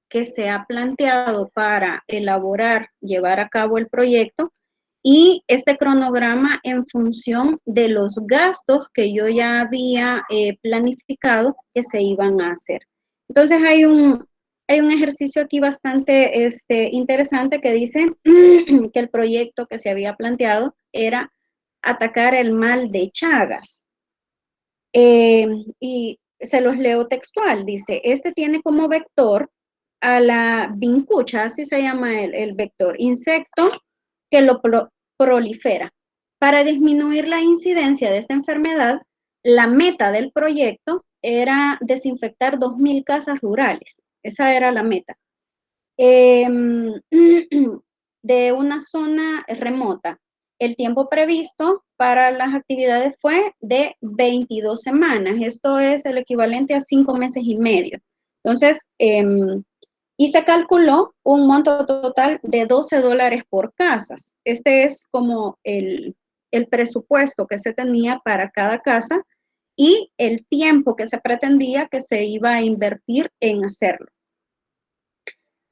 que se ha planteado para elaborar, llevar a cabo el proyecto y este cronograma en función de los gastos que yo ya había planificado que se iban a hacer. Entonces hay un ejercicio aquí bastante interesante que dice que el proyecto que se había planteado era atacar el mal de Chagas. Y se los leo textual, dice, este tiene como vector a la vincucha, así se llama el vector, insecto que lo prolifera. Para disminuir la incidencia de esta enfermedad, la meta del proyecto era desinfectar 2.000 casas rurales. Esa era la meta. De una zona remota. El tiempo previsto para las actividades fue de 22 semanas. Esto es el equivalente a 5 meses y medio. Entonces, y se calculó un monto total de $12 por casas. Este es como el presupuesto que se tenía para cada casa y el tiempo que se pretendía que se iba a invertir en hacerlo.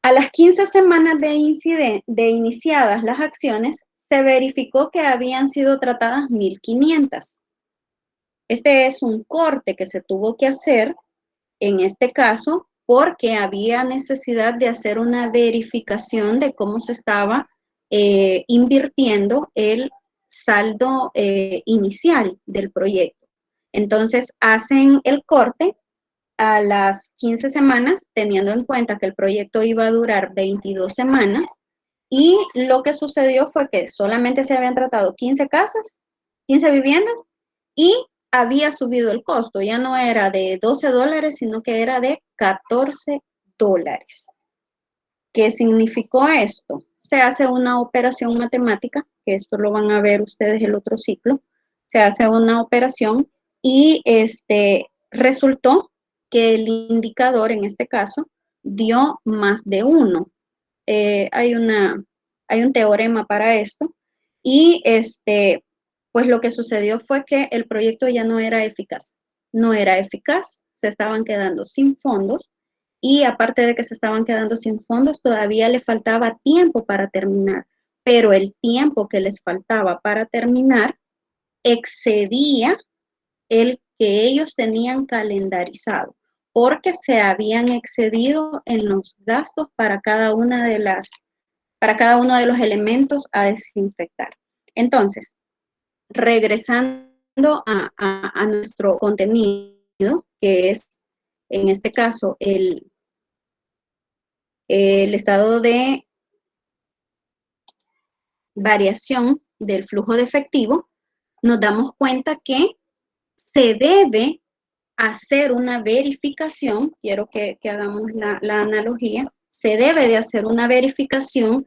A las 15 semanas de iniciadas las acciones, se verificó que habían sido tratadas 1.500. Este es un corte que se tuvo que hacer, en este caso, porque había necesidad de hacer una verificación de cómo se estaba invirtiendo el saldo inicial del proyecto. Entonces, hacen el corte a las 15 semanas, teniendo en cuenta que el proyecto iba a durar 22 semanas, y lo que sucedió fue que solamente se habían tratado 15 casas, 15 viviendas, y había subido el costo. Ya no era de $12, sino que era de $14. ¿Qué significó esto? Se hace una operación matemática, que esto lo van a ver ustedes el otro ciclo. Se hace una operación y resultó que el indicador en este caso dio más de 1. Hay un teorema para esto y pues lo que sucedió fue que el proyecto ya no era eficaz. No era eficaz, se estaban quedando sin fondos y aparte de que se estaban quedando sin fondos, todavía le faltaba tiempo para terminar, pero el tiempo que les faltaba para terminar excedía el que ellos tenían calendarizado, porque se habían excedido en los gastos para cada uno de los elementos a desinfectar. Entonces, regresando a nuestro contenido, que es en este caso el estado de variación del flujo de efectivo, nos damos cuenta que se debe hacer una verificación, quiero que hagamos la analogía, se debe de hacer una verificación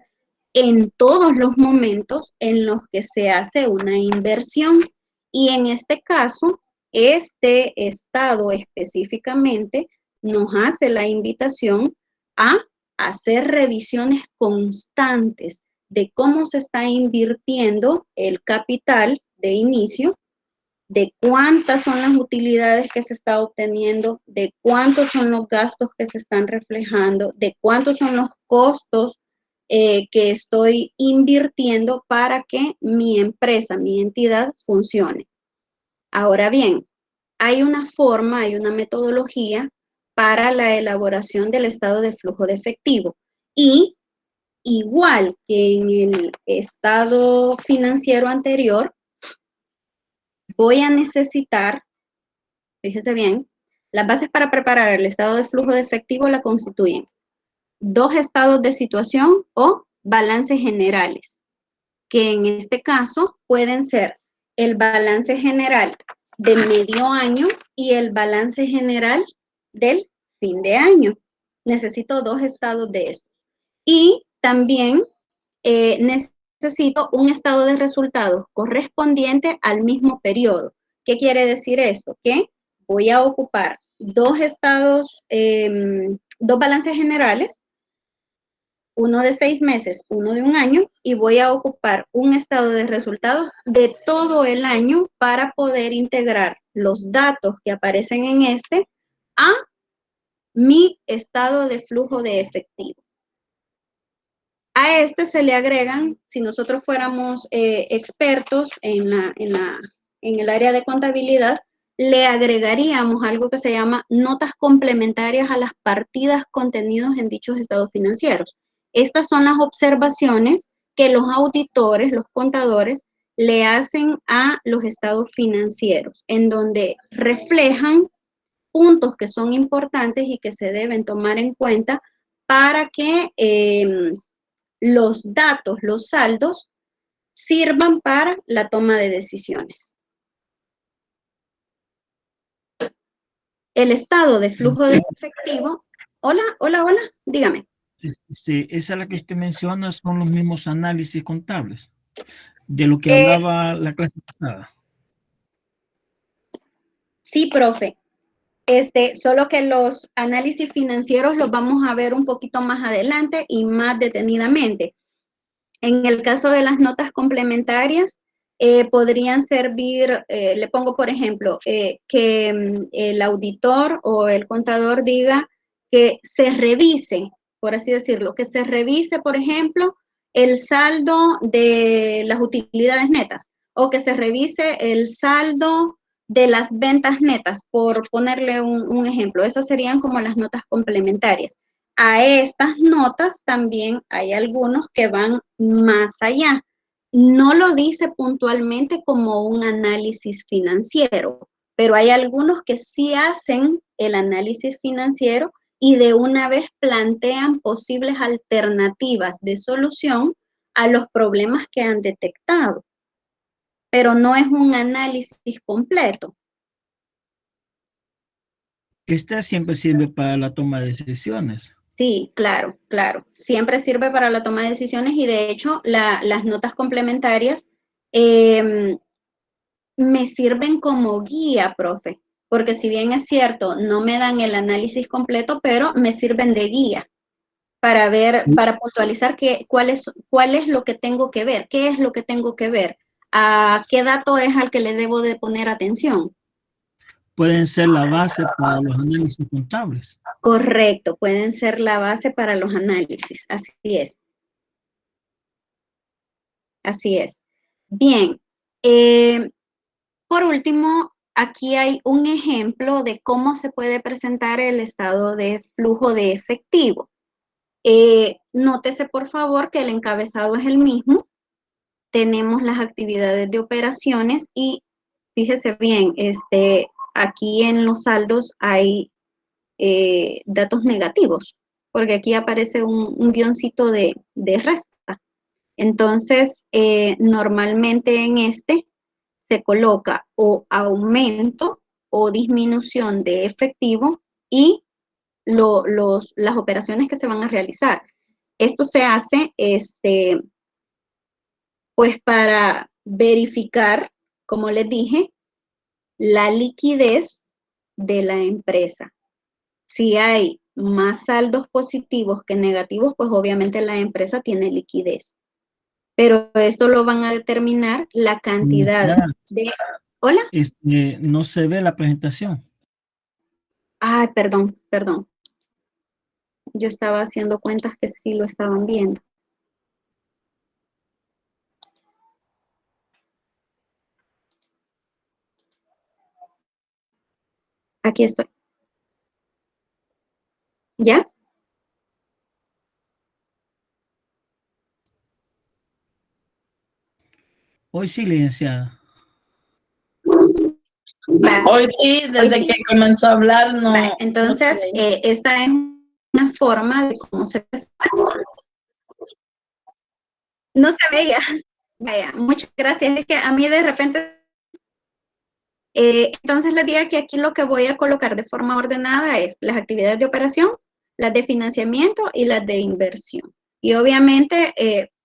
en todos los momentos en los que se hace una inversión. Y en este caso, este estado específicamente nos hace la invitación a hacer revisiones constantes de cómo se está invirtiendo el capital de inicio, de cuántas son las utilidades que se está obteniendo, de cuántos son los gastos que se están reflejando, de cuántos son los costos que estoy invirtiendo para que mi empresa, mi entidad funcione. Ahora bien, hay una forma, hay una metodología para la elaboración del estado de flujo de efectivo y igual que en el estado financiero anterior, voy a necesitar, fíjese bien, las bases para preparar el estado de flujo de efectivo la constituyen 2 estados de situación o balances generales, que en este caso pueden ser el balance general de medio año y el balance general del fin de año. Necesito 2 estados de estos. Y también necesito un estado de resultados correspondiente al mismo periodo. ¿Qué quiere decir esto? Que voy a ocupar 2 estados, 2 balances generales, uno de 6 meses, uno de un año, y voy a ocupar un estado de resultados de todo el año para poder integrar los datos que aparecen en a mi estado de flujo de efectivo. A se le agregan, si nosotros fuéramos expertos en el área de contabilidad, le agregaríamos algo que se llama notas complementarias a las partidas contenidos en dichos estados financieros. Estas son las observaciones que los auditores, los contadores, le hacen a los estados financieros, en donde reflejan puntos que son importantes y que se deben tomar en cuenta para que los datos, los saldos, sirvan para la toma de decisiones. El estado de flujo de efectivo. Hola, dígame. Esa es la que usted menciona, son los mismos análisis contables de lo que hablaba la clase pasada. Sí, profe. Solo que los análisis financieros los vamos a ver un poquito más adelante y más detenidamente. En el caso de las notas complementarias, podrían servir, le pongo por ejemplo, que el auditor o el contador diga que se revise, por así decirlo, que se revise, por ejemplo, el saldo de las utilidades netas o que se revise el saldo de las ventas netas, por ponerle un ejemplo. Esas serían como las notas complementarias. A estas notas también hay algunos que van más allá. No lo dice puntualmente como un análisis financiero, pero hay algunos que sí hacen el análisis financiero y de una vez plantean posibles alternativas de solución a los problemas que han detectado, pero no es un análisis completo. Esta siempre sirve para la toma de decisiones. Sí, claro, claro. Siempre sirve para la toma de decisiones y de hecho las notas complementarias me sirven como guía, profe, porque si bien es cierto, no me dan el análisis completo, pero me sirven de guía para ver, Sí. para puntualizar cuál es lo que tengo que ver, qué es lo que tengo que ver, a qué dato es al que le debo de poner atención. Pueden ser la base para los análisis contables. Correcto, pueden ser la base para los análisis, así es. Así es. Bien, por último, aquí hay un ejemplo de cómo se puede presentar el estado de flujo de efectivo. Nótese, por favor, que el encabezado es el mismo. Tenemos las actividades de operaciones y fíjese bien, aquí en los saldos hay datos negativos, porque aquí aparece un guioncito de resta. Entonces, normalmente en se coloca o aumento o disminución de efectivo y las operaciones que se van a realizar. Esto se hace, pues para verificar, como les dije, la liquidez de la empresa. Si hay más saldos positivos que negativos, pues obviamente la empresa tiene liquidez. Pero esto lo van a determinar la cantidad de... ¿Hola? No se ve la presentación. Ay, perdón. Yo estaba haciendo cuentas que sí lo estaban viendo. Aquí estoy. ¿Ya? Hoy sí, licenciada. Hoy sí, desde que comenzó a hablar, no. Vale. Entonces, no esta es una forma de cómo se... No se veía. Vaya, muchas gracias. Es que a mí de repente... entonces les digo que aquí lo que voy a colocar de forma ordenada es las actividades de operación, las de financiamiento y las de inversión. Y obviamente,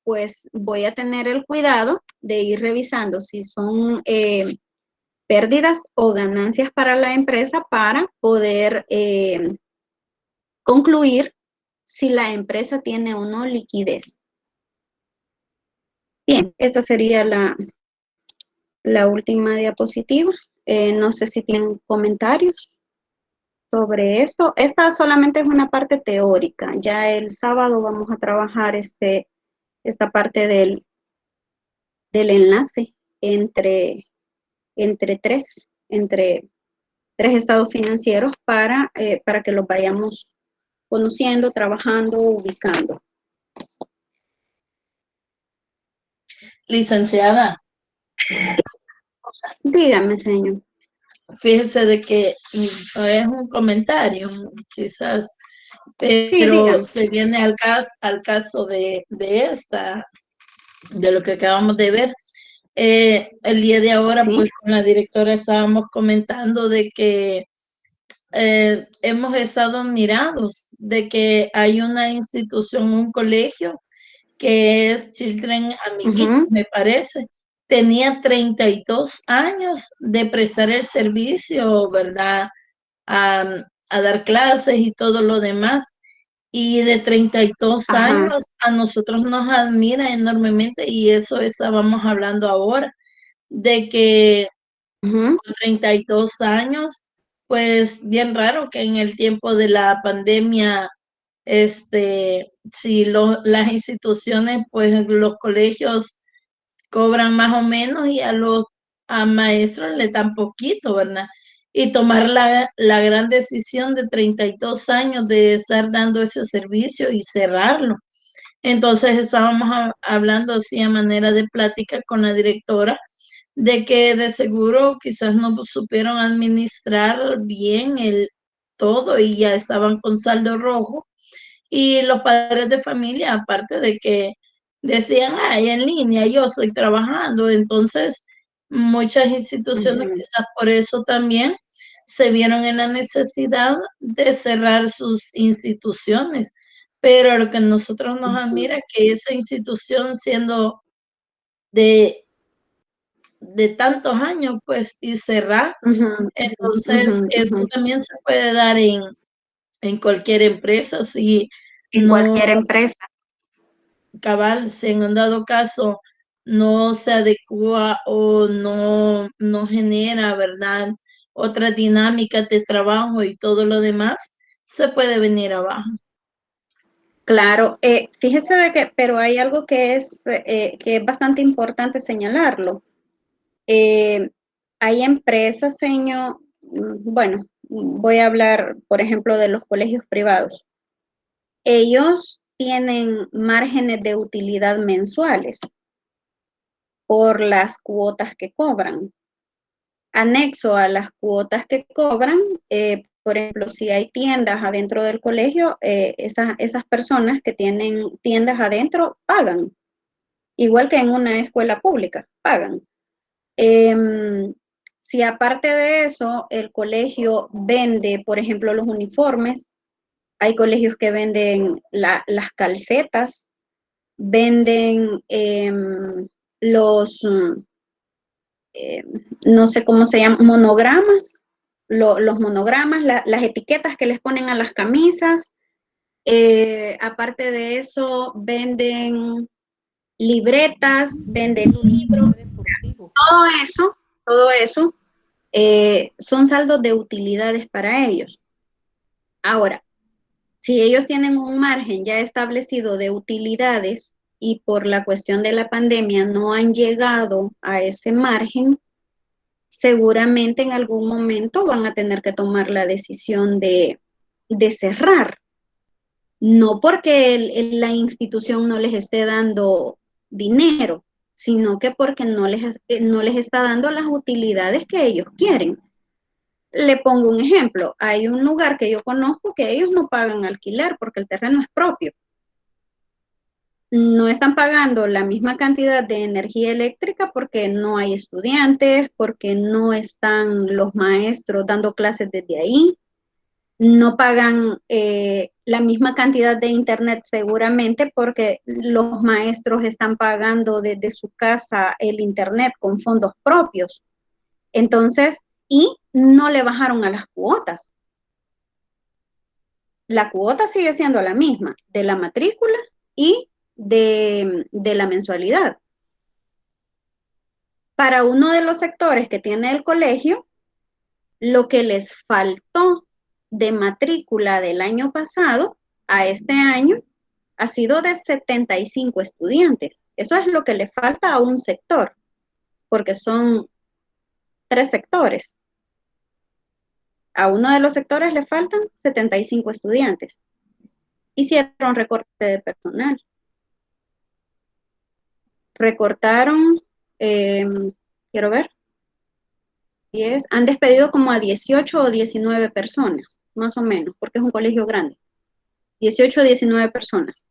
pues voy a tener el cuidado de ir revisando si son pérdidas o ganancias para la empresa para poder concluir si la empresa tiene o no liquidez. Bien, esta sería la última diapositiva. No sé si tienen comentarios sobre esto. Esta solamente es una parte teórica. Ya el sábado vamos a trabajar esta parte del enlace entre tres estados financieros para que los vayamos conociendo, trabajando, ubicando. Licenciada. Dígame, señor. Fíjese de que es un comentario, quizás, Sí, pero se viene al caso de lo que acabamos de ver. El día de ahora, ¿Sí? pues con la directora estábamos comentando de que hemos estado admirados de que hay una institución, un colegio, que es Children Amiguitos, me parece. Tenía 32 años de prestar el servicio, ¿verdad? A dar clases y todo lo demás. Y de 32 años a nosotros nos admira enormemente y eso estábamos hablando ahora, de que con 32 años, pues bien raro que en el tiempo de la pandemia, si las instituciones, pues los colegios cobran más o menos y a maestros le dan poquito, ¿verdad? Y tomar la gran decisión de 32 años de estar dando ese servicio y cerrarlo. Entonces estábamos hablando así a manera de plática con la directora de que de seguro quizás no supieron administrar bien todo y ya estaban con saldo rojo. Y los padres de familia, aparte de que decían, ay, en línea, yo estoy trabajando, entonces muchas instituciones quizás por eso también se vieron en la necesidad de cerrar sus instituciones. Pero lo que a nosotros nos admira es que esa institución siendo de tantos años, pues, y cerrar. Entonces, eso también se puede dar en cualquier empresa, si En no, cualquier empresa. cabal, si en un dado caso no se adecua o no genera, ¿verdad?, otra dinámica de trabajo y todo lo demás, se puede venir abajo. Claro, fíjese de que, pero hay algo que es bastante importante señalarlo. Hay empresas, señor, bueno, voy a hablar, por ejemplo, de los colegios privados. Ellos tienen márgenes de utilidad mensuales por las cuotas que cobran. Anexo a las cuotas que cobran, por ejemplo, si hay tiendas adentro del colegio, esas personas que tienen tiendas adentro pagan, igual que en una escuela pública, pagan. Si aparte de eso el colegio vende, por ejemplo, los uniformes, hay colegios que venden las calcetas, venden los, no sé cómo se llaman, monogramas, los monogramas, las etiquetas que les ponen a las camisas. Aparte de eso, venden libretas, venden libros, todo eso son saldos de utilidades para ellos. Ahora, si ellos tienen un margen ya establecido de utilidades y por la cuestión de la pandemia no han llegado a ese margen, seguramente en algún momento van a tener que tomar la decisión de cerrar. No porque la institución no les esté dando dinero, sino que porque no les está dando las utilidades que ellos quieren. Le pongo un ejemplo. Hay un lugar que yo conozco que ellos no pagan alquiler porque el terreno es propio. No están pagando la misma cantidad de energía eléctrica porque no hay estudiantes, porque no están los maestros dando clases desde ahí. No pagan la misma cantidad de internet seguramente porque los maestros están pagando desde su casa el internet con fondos propios. Entonces, y no le bajaron a las cuotas. La cuota sigue siendo la misma de la matrícula y de la mensualidad. Para uno de los sectores que tiene el colegio, lo que les faltó de matrícula del año pasado a este año ha sido de 75 estudiantes. Eso es lo que le falta a un sector, porque son 3 sectores. A uno de los sectores le faltan 75 estudiantes. Hicieron recorte de personal. Recortaron, quiero ver, 10, han despedido como a 18 o 19 personas, más o menos, porque es un colegio grande. 18 o 19 personas.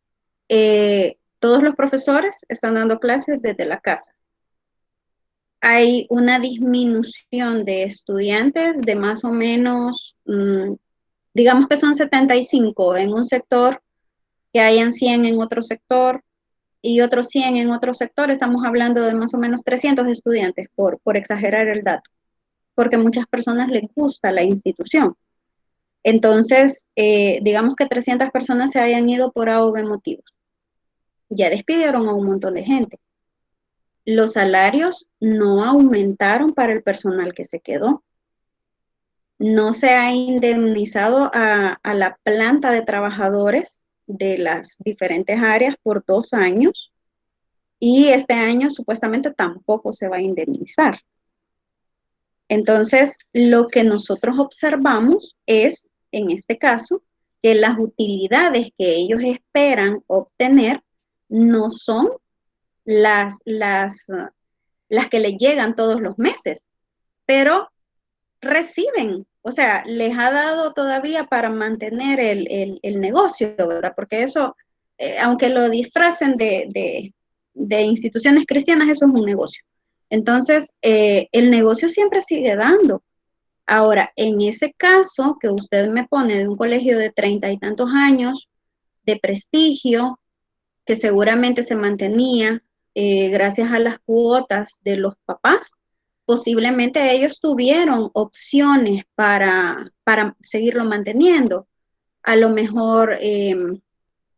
Todos los profesores están dando clases desde la casa. Hay una disminución de estudiantes de más o menos, digamos que son 75 en un sector, que hayan 100 en otro sector y otros 100 en otro sector. Estamos hablando de más o menos 300 estudiantes, por exagerar el dato, porque a muchas personas les gusta la institución. Entonces, digamos que 300 personas se hayan ido por A o B motivos. Ya despidieron a un montón de gente. Los salarios no aumentaron para el personal que se quedó. No se ha indemnizado a la planta de trabajadores de las diferentes áreas por 2 años y este año supuestamente tampoco se va a indemnizar. Entonces, lo que nosotros observamos es, en este caso, que las utilidades que ellos esperan obtener no son las las que le llegan todos los meses, pero reciben, o sea, les ha dado todavía para mantener el negocio, ¿verdad? Porque eso, aunque lo disfracen de instituciones cristianas, eso es un negocio. Entonces, el negocio siempre sigue dando. Ahora, en ese caso que usted me pone de un colegio de 30 y tantos años, de prestigio, que seguramente se mantenía gracias a las cuotas de los papás, posiblemente ellos tuvieron opciones para seguirlo manteniendo. A lo mejor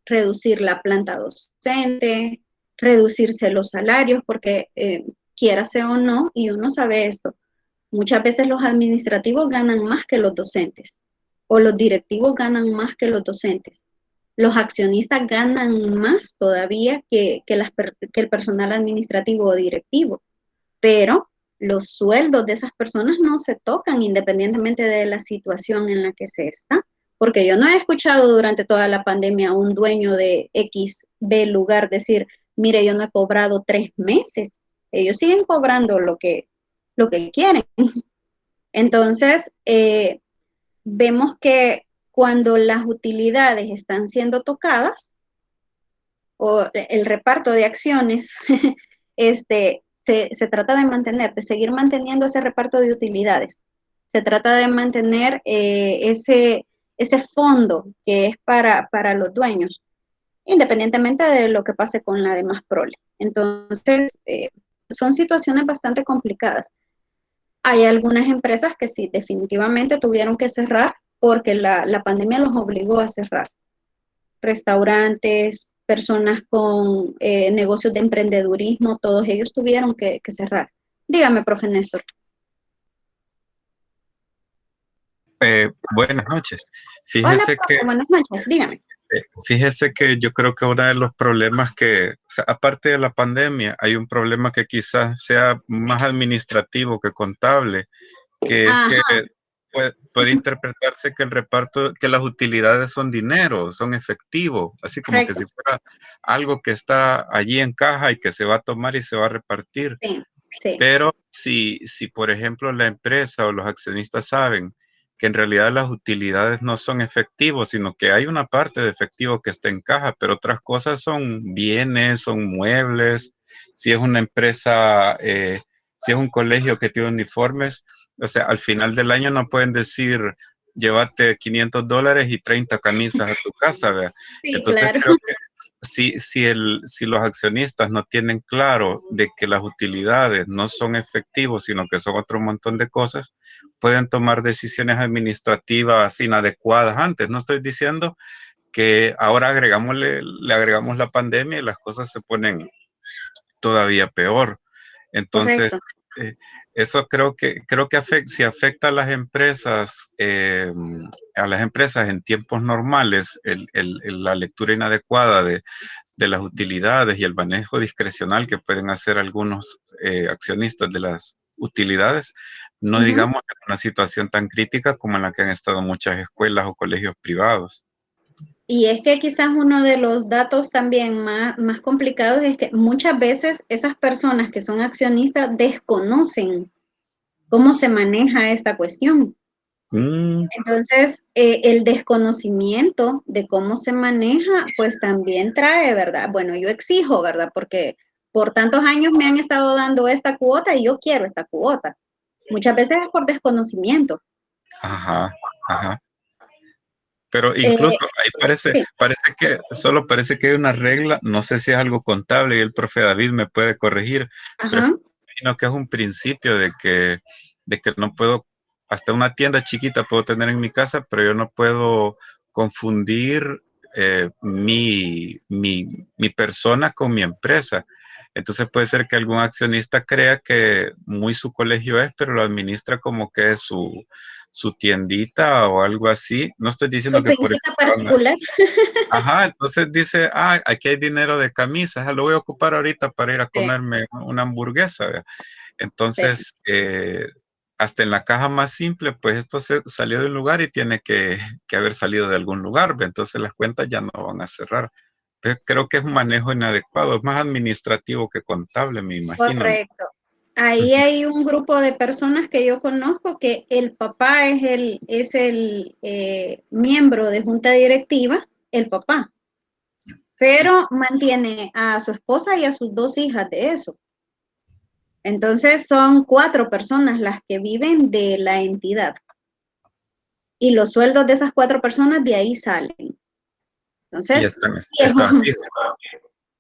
reducir la planta docente, reducirse los salarios, porque quiérase o no, y uno sabe esto, muchas veces los administrativos ganan más que los docentes, o los directivos ganan más que los docentes. Los accionistas ganan más todavía que el personal administrativo o directivo, pero los sueldos de esas personas no se tocan independientemente de la situación en la que se está, porque yo no he escuchado durante toda la pandemia a un dueño de X, B lugar decir, mire, yo no he cobrado 3 meses. Ellos siguen cobrando lo que quieren. Entonces, vemos que cuando las utilidades están siendo tocadas o el reparto de acciones, se trata de mantener, de seguir manteniendo ese reparto de utilidades. Se trata de mantener ese fondo que es para los dueños, independientemente de lo que pase con la demás prole. Entonces, son situaciones bastante complicadas. Hay algunas empresas que sí, definitivamente tuvieron que cerrar porque la pandemia los obligó a cerrar. Restaurantes, personas con negocios de emprendedurismo, todos ellos tuvieron que cerrar. Dígame, profe Néstor. Buenas noches. Hola, profe, buenas noches, dígame. Fíjese que yo creo que uno de los problemas que, o sea, aparte de la pandemia, hay un problema que quizás sea más administrativo que contable, que es que puede interpretarse que el reparto, que las utilidades son dinero, son efectivo, así como que si fuera algo que está allí en caja y que se va a tomar y se va a repartir. Sí, sí. Pero si, por ejemplo, la empresa o los accionistas saben que en realidad las utilidades no son efectivos, sino que hay una parte de efectivo que está en caja, pero otras cosas son bienes, son muebles. Si es una empresa, si es un colegio que tiene uniformes, o sea, al final del año no pueden decir, llévate $500 y 30 camisas a tu casa, ¿verdad? Sí, entonces claro. creo que si los accionistas no tienen claro de que las utilidades no son efectivos, sino que son otro montón de cosas, pueden tomar decisiones administrativas inadecuadas antes. No estoy diciendo que ahora le agregamos la pandemia y las cosas se ponen todavía peor. Entonces, eso creo que si afecta a las empresas en tiempos normales, la lectura inadecuada de las utilidades y el manejo discrecional que pueden hacer algunos accionistas de las utilidades, no digamos en una situación tan crítica como en la que han estado muchas escuelas o colegios privados. Y es que quizás uno de los datos también más complicados es que muchas veces esas personas que son accionistas desconocen cómo se maneja esta cuestión. Entonces, el desconocimiento de cómo se maneja, pues también trae, ¿verdad? Bueno, yo exijo, ¿verdad? Porque por tantos años me han estado dando esta cuota y yo quiero esta cuota. Muchas veces es por desconocimiento. Ajá, ajá. Pero incluso ahí parece que hay una regla, no sé si es algo contable y el profe David me puede corregir, pero imagino que es un principio de que no puedo, hasta una tienda chiquita puedo tener en mi casa, pero yo no puedo confundir mi persona con mi empresa. Entonces puede ser que algún accionista crea que muy su colegio es, pero lo administra como que es su tiendita o algo así. No estoy diciendo que por eso. Particular. Ajá, entonces dice, aquí hay dinero de camisas, lo voy a ocupar ahorita para ir a comerme una hamburguesa, ¿verdad? Entonces, hasta en la caja más simple, pues esto salió de un lugar y tiene que haber salido de algún lugar, ¿verdad? Entonces las cuentas ya no van a cerrar. Pero creo que es un manejo inadecuado, es más administrativo que contable, me imagino. Correcto. ahí hay un grupo de personas que yo conozco que el papá es el miembro de junta directiva, el papá, pero mantiene a su esposa y a sus 2 hijas de eso. Entonces son 4 personas las que viven de la entidad. Y los sueldos de esas 4 personas de ahí salen. Entonces, están fijos.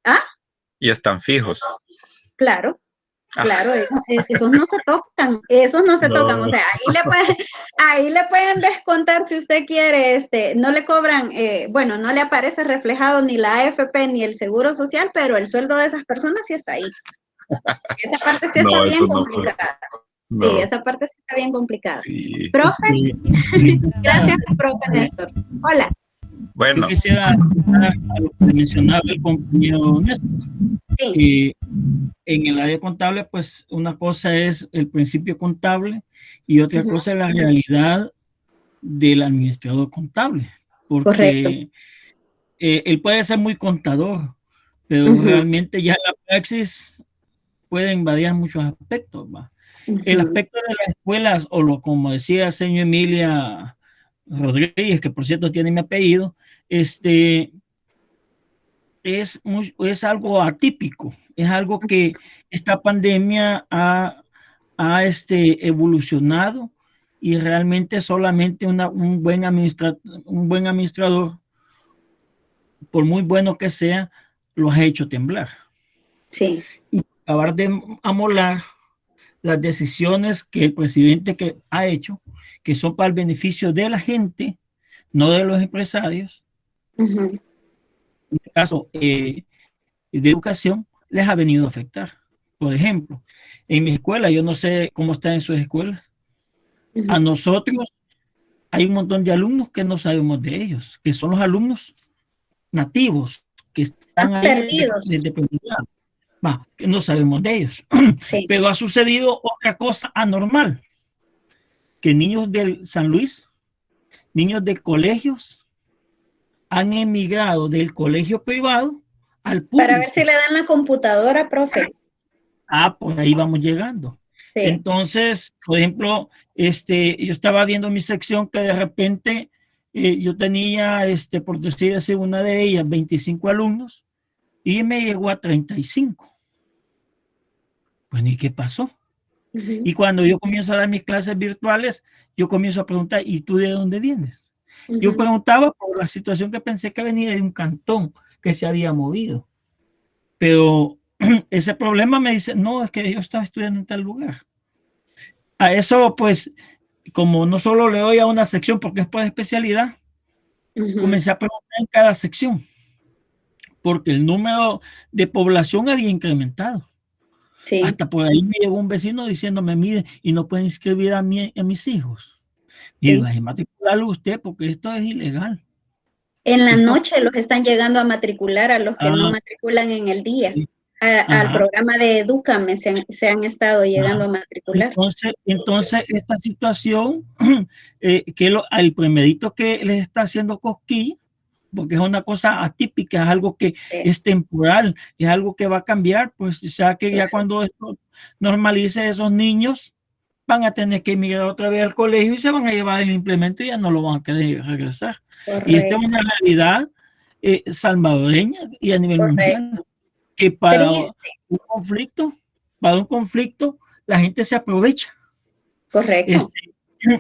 ¿Ah? Y están fijos. Claro, claro, esos no se tocan, esos no se tocan, o sea, ahí le pueden descontar si usted quiere, no le cobran, bueno, no le aparece reflejado ni la AFP ni el Seguro Social, pero el sueldo de esas personas sí está ahí. Esa parte sí está bien complicada. No. Sí, esa parte sí está bien complicada. Sí. Profe, gracias, profe Néstor. Hola. Bueno. Yo quisiera agregar a lo que mencionaba el compañero Néstor. Sí. En el área contable, pues una cosa es el principio contable y otra cosa es la realidad del administrador contable. Porque correcto. Él puede ser muy contador, pero realmente ya la praxis puede invadir muchos aspectos, ¿va? El aspecto de las escuelas, como decía señor Emilia Rodríguez, que por cierto tiene mi apellido, es algo atípico, es algo que esta pandemia ha evolucionado y realmente solamente un buen administrador, por muy bueno que sea, lo ha hecho temblar. Sí. Y acabar de amolar las decisiones que el presidente que ha hecho, que son para el beneficio de la gente, no de los empresarios. En este caso, de educación, les ha venido a afectar. Por ejemplo, en mi escuela, yo no sé cómo está en sus escuelas, a nosotros hay un montón de alumnos que no sabemos de ellos, que son los alumnos nativos, que están ahí perdidos. desde primaria, que no sabemos de ellos. Sí. Pero ha sucedido otra cosa anormal, que niños del San Luis, niños de colegios, han emigrado del colegio privado al público. Para ver si le dan la computadora, profe. Por ahí vamos llegando. Sí. Entonces, por ejemplo, yo estaba viendo mi sección que de repente yo tenía, por decir así, una de ellas, 25 alumnos, y me llegó a 35. Bueno, ¿y qué pasó? Y cuando yo comienzo a dar mis clases virtuales, yo comienzo a preguntar, ¿y tú de dónde vienes? Yo preguntaba por la situación que pensé que venía de un cantón que se había movido. Pero ese problema me dice, no, es que yo estaba estudiando en tal lugar. A eso, pues, como no solo le doy a una sección porque es por especialidad, comencé a preguntar en cada sección, porque el número de población había incrementado. Sí. Hasta por ahí me llegó un vecino diciéndome, mire, y no pueden inscribir a mis hijos. Y sí. Y matricularlo usted porque esto es ilegal. En la noche los están llegando a matricular a los que no matriculan en el día. Sí. Al programa de Edúcame se han estado llegando a matricular. Entonces esta situación, el primerito que les está haciendo cosquilla, porque es una cosa atípica, es algo que es temporal, es algo que va a cambiar, pues ya que ya cuando esto normalice, esos niños van a tener que emigrar otra vez al colegio y se van a llevar el implemento y ya no lo van a querer regresar. Correcto. Y esta es una realidad salvadoreña y a nivel mundial, que para un conflicto la gente se aprovecha. Correcto.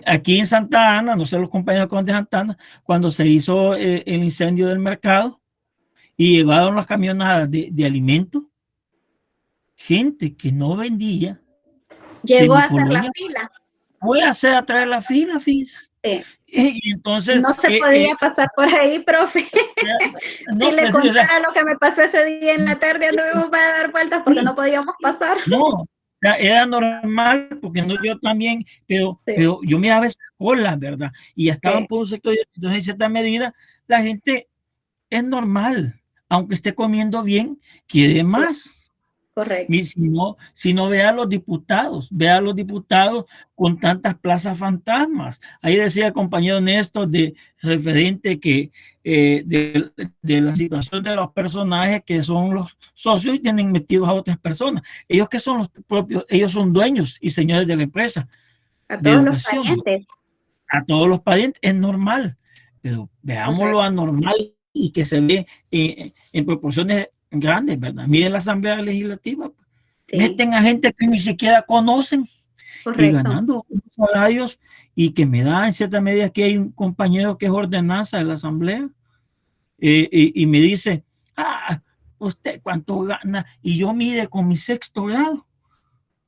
Aquí en Santa Ana, no sé los compañeros de Santa Ana, cuando se hizo el incendio del mercado y llegaron las camionadas de alimentos, gente que no vendía. Llegó a hacer la fila. Voy a hacer atrás de la fila, fíjense. Sí. Y entonces, no se podía pasar por ahí, profe. No, si le contara lo que me pasó ese día en la tarde, anduvimos para dar vueltas porque no podíamos pasar. No, era normal, porque no, yo también, pero yo me daba esa cola, ¿verdad? Y ya estaban por un sector, entonces en cierta medida, la gente es normal, aunque esté comiendo bien, quiere más. Correcto. Si no vea a los diputados con tantas plazas fantasmas. Ahí decía el compañero Néstor referente que de la situación de los personajes que son los socios y tienen metidos a otras personas. Ellos que son los propios, ellos son dueños y señores de la empresa. A todos los parientes. A todos los parientes, es normal, pero veamos lo anormal y que se ve en proporciones grandes, ¿verdad? Miren la Asamblea Legislativa, sí. Meten a gente que ni siquiera conocen. Correcto. Y ganando salarios, y que me da en cierta medida que hay un compañero que es ordenanza de la Asamblea y me dice, ¿usted cuánto gana? Y yo mire con mi 6º grado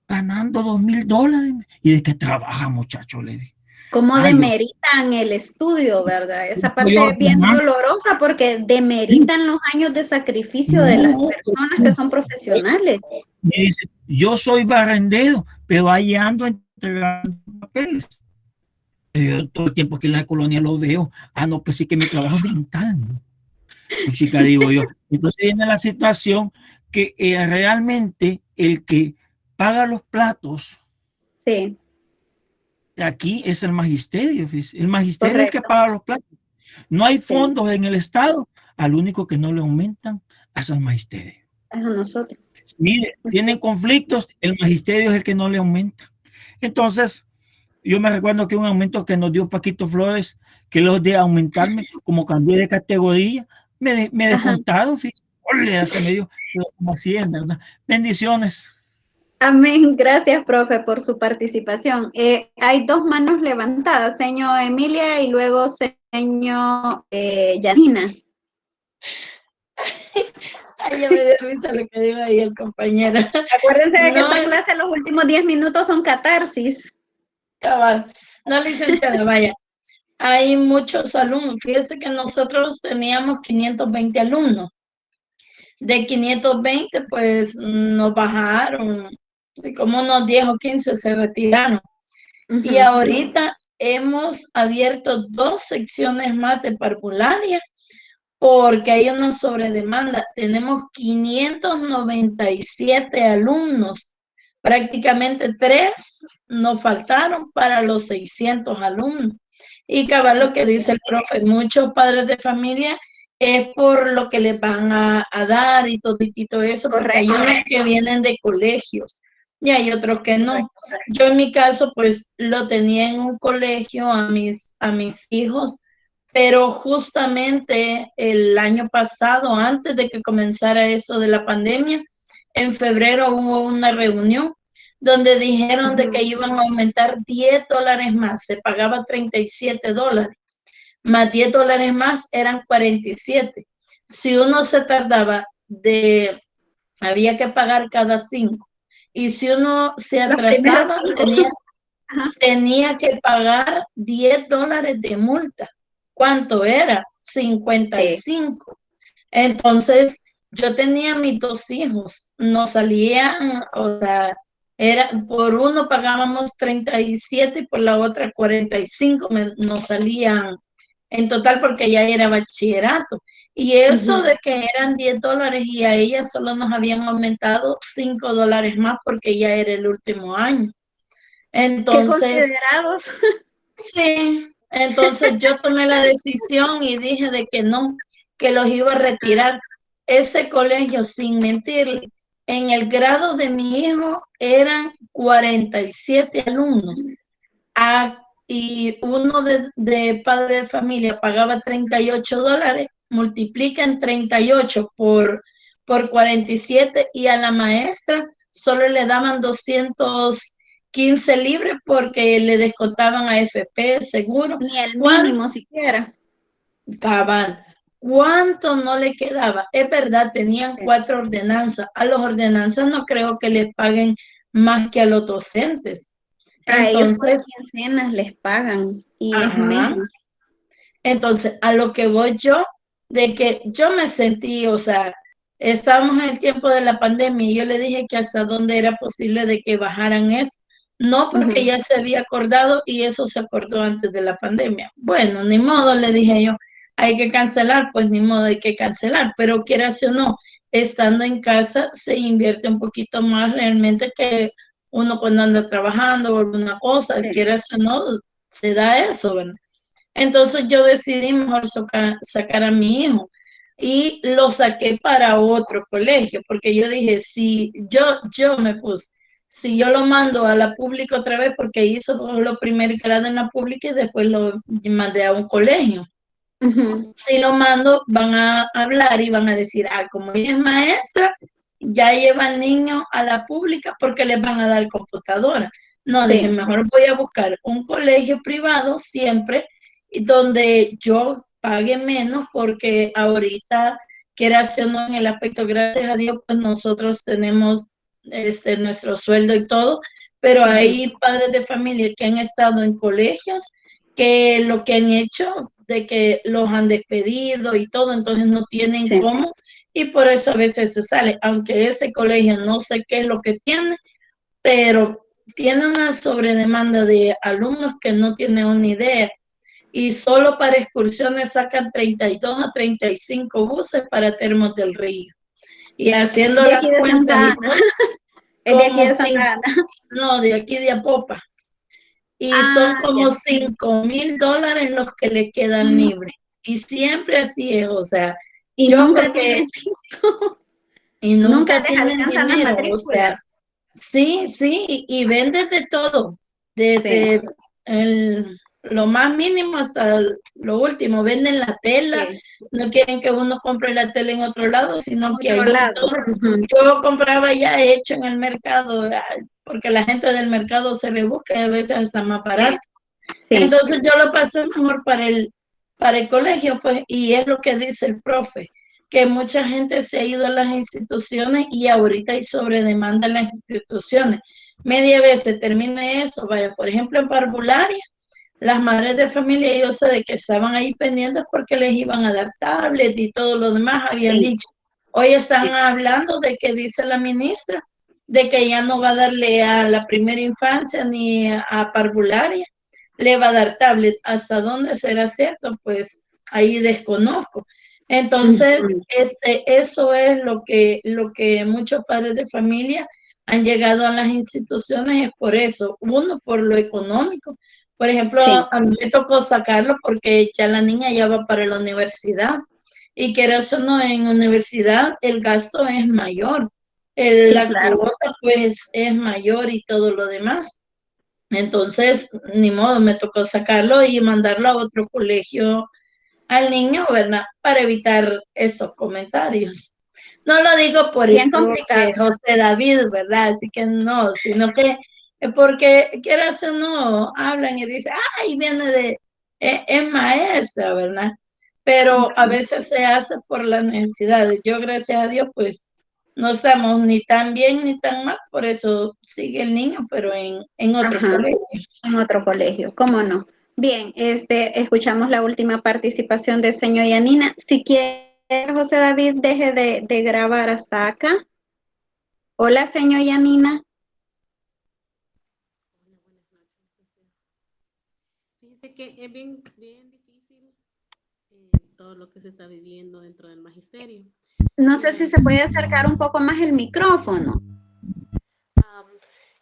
ganando $2,000. ¿Y de qué trabaja, muchacho? Le dije. ¿Cómo demeritan el estudio, verdad? Esa parte es bien dolorosa porque demeritan los años de sacrificio de las personas que son profesionales. Me dice, yo soy barrendero, pero ahí ando entregando papeles. Yo todo el tiempo que en la colonia lo veo. No, pues sí que mi trabajo es mental, ¿no? Pues chica, digo yo. Entonces viene la situación que realmente el que paga los platos, sí, aquí es el magisterio. El magisterio es el que paga los platos. No hay fondos en el Estado. Al único que no le aumentan es al magisterio. Es a nosotros. Mire, tienen conflictos, el magisterio es el que no le aumenta. Entonces, yo me recuerdo que un aumento que nos dio Paquito Flores, que los de aumentarme, como cambié de categoría, me descontaron, fíjate, hasta me dio como 100, ¿verdad? Bendiciones. Amén, gracias, profe, por su participación. Hay 2 manos levantadas, señor Emilia y luego señor Yanina. Ay, ya me dio risa lo que dijo ahí el compañero. Acuérdense de que esta clase los últimos 10 minutos son catarsis. Cabal. No, licenciada, vaya. Hay muchos alumnos. Fíjese que nosotros teníamos 520 alumnos. De 520, pues nos bajaron. De como unos 10 o 15 se retiraron. Y ahorita hemos abierto 2 secciones más de parvularia porque hay una sobredemanda. Tenemos 597 alumnos. Prácticamente 3 nos faltaron para los 600 alumnos. Y cabal lo que dice el profe, muchos padres de familia es por lo que les van a dar y toditito eso, porque hay unos que vienen de colegios y hay otros que no. Yo en mi caso, pues lo tenía en un colegio a mis hijos, pero justamente el año pasado, antes de que comenzara eso de la pandemia, en febrero hubo una reunión donde dijeron de que iban a aumentar $10 más, se pagaba $37, más $10 más eran 47. Si uno se tardaba había que pagar cada 5. Y si uno se atrasaba, tenía que pagar $10 de multa. ¿Cuánto era? 55. Entonces, yo tenía mis 2 hijos, nos salían, o sea, por uno pagábamos 37 y por la otra 45, nos salían en total porque ya era bachillerato. Y eso de que eran $10 y a ella solo nos habían aumentado $5 más porque ya era el último año. Entonces, ¿qué considerados? Sí, entonces yo tomé la decisión y dije de que no, que los iba a retirar. Ese colegio, sin mentirle, en el grado de mi hijo eran 47 alumnos. Y uno de padre de familia pagaba $38, multiplican 38 por 47 y a la maestra solo le daban 215 libres porque le descontaban a FP, seguro. Ni el mínimo siquiera. Cabal. ¿Cuánto no le quedaba? Es verdad, tenían 4 ordenanzas. A los ordenanzas no creo que les paguen más que a los docentes. Entonces, a quincenas les pagan y es menos. Entonces, a lo que voy yo, de que yo me sentí, o sea, estábamos en el tiempo de la pandemia y yo le dije que hasta dónde era posible de que bajaran eso. No porque ya se había acordado y eso se acordó antes de la pandemia. Bueno, ni modo, le dije yo. hay que cancelar, pues ni modo, hay que cancelar, pero quieras o no, estando en casa se invierte un poquito más realmente que uno cuando anda trabajando o alguna cosa, quieras o no, se da eso, ¿verdad? Entonces yo decidí mejor sacar a mi hijo y lo saqué para otro colegio, porque yo dije, si yo me puse, si yo lo mando a la pública otra vez, porque hizo lo primer grado en la pública y después lo mandé a un colegio. Si lo mando, van a hablar y van a decir, como ella es maestra, ya lleva al niño a la pública porque les van a dar computadora. No, dije, mejor voy a buscar un colegio privado siempre donde yo pague menos, porque ahorita, quieras o no, en el aspecto, gracias a Dios, pues nosotros tenemos nuestro sueldo y todo, pero hay padres de familia que han estado en colegios que lo que han hecho de que los han despedido y todo, entonces no tienen cómo, y por eso a veces se sale, aunque ese colegio no sé qué es lo que tiene, pero tiene una sobredemanda de alumnos que no tienen una idea, y solo para excursiones sacan 32 a 35 buses para Termos del Río, y haciendo la cuenta, ¿Es de aquí de Santa Ana? No, de aquí de Apopa. Y son como $5,000 los que le quedan libres. Y siempre así es, o sea, y yo nunca porque y nunca les tienen alcanzan dinero, las matrículas. o sea, sí, y venden de todo, desde lo más mínimo hasta lo último, venden la tela, no quieren que uno compre la tela en otro lado, sino que hay todo. Yo compraba ya hecho en el mercado, porque la gente del mercado se rebusca y a veces está más barato. Entonces yo lo pasé mejor para el colegio, pues, y es lo que dice el profe, que mucha gente se ha ido a las instituciones y ahorita hay sobredemanda en las instituciones. Media vez se termine eso, vaya, por ejemplo, en parvularia, las madres de familia, yo sé de que estaban ahí pendientes porque les iban a dar tablet y todo lo demás, habían dicho. Hoy están hablando de que dice la ministra, de que ya no va a darle a la primera infancia ni a parvularia, le va a dar tablet. ¿Hasta dónde será cierto? Pues ahí desconozco. Entonces, eso es lo que muchos padres de familia han llegado a las instituciones, es por eso. Uno, por lo económico. Por ejemplo, a mí me tocó sacarlo porque ya la niña ya va para la universidad. Y que eso no, en universidad el gasto es mayor. La cuota pues es mayor y todo lo demás. Entonces, ni modo, me tocó sacarlo y mandarlo a otro colegio al niño, ¿verdad? Para evitar esos comentarios. No lo digo por José David, ¿verdad? Así que no, sino que porque quieras o no, hablan y dicen, ay, viene es maestra, ¿verdad? Pero a veces se hace por la necesidad. Yo, gracias a Dios, pues, no estamos ni tan bien ni tan mal, por eso sigue el niño, pero en otro colegio. En otro colegio, ¿cómo no? Bien, escuchamos la última participación de señor Yanina. Si quiere, José David, deje de grabar hasta acá. Hola, señor Yanina. Fíjese que es bien difícil todo lo que se está viviendo dentro del magisterio. No sé si se puede acercar un poco más el micrófono.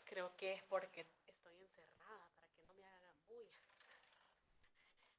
Creo que es porque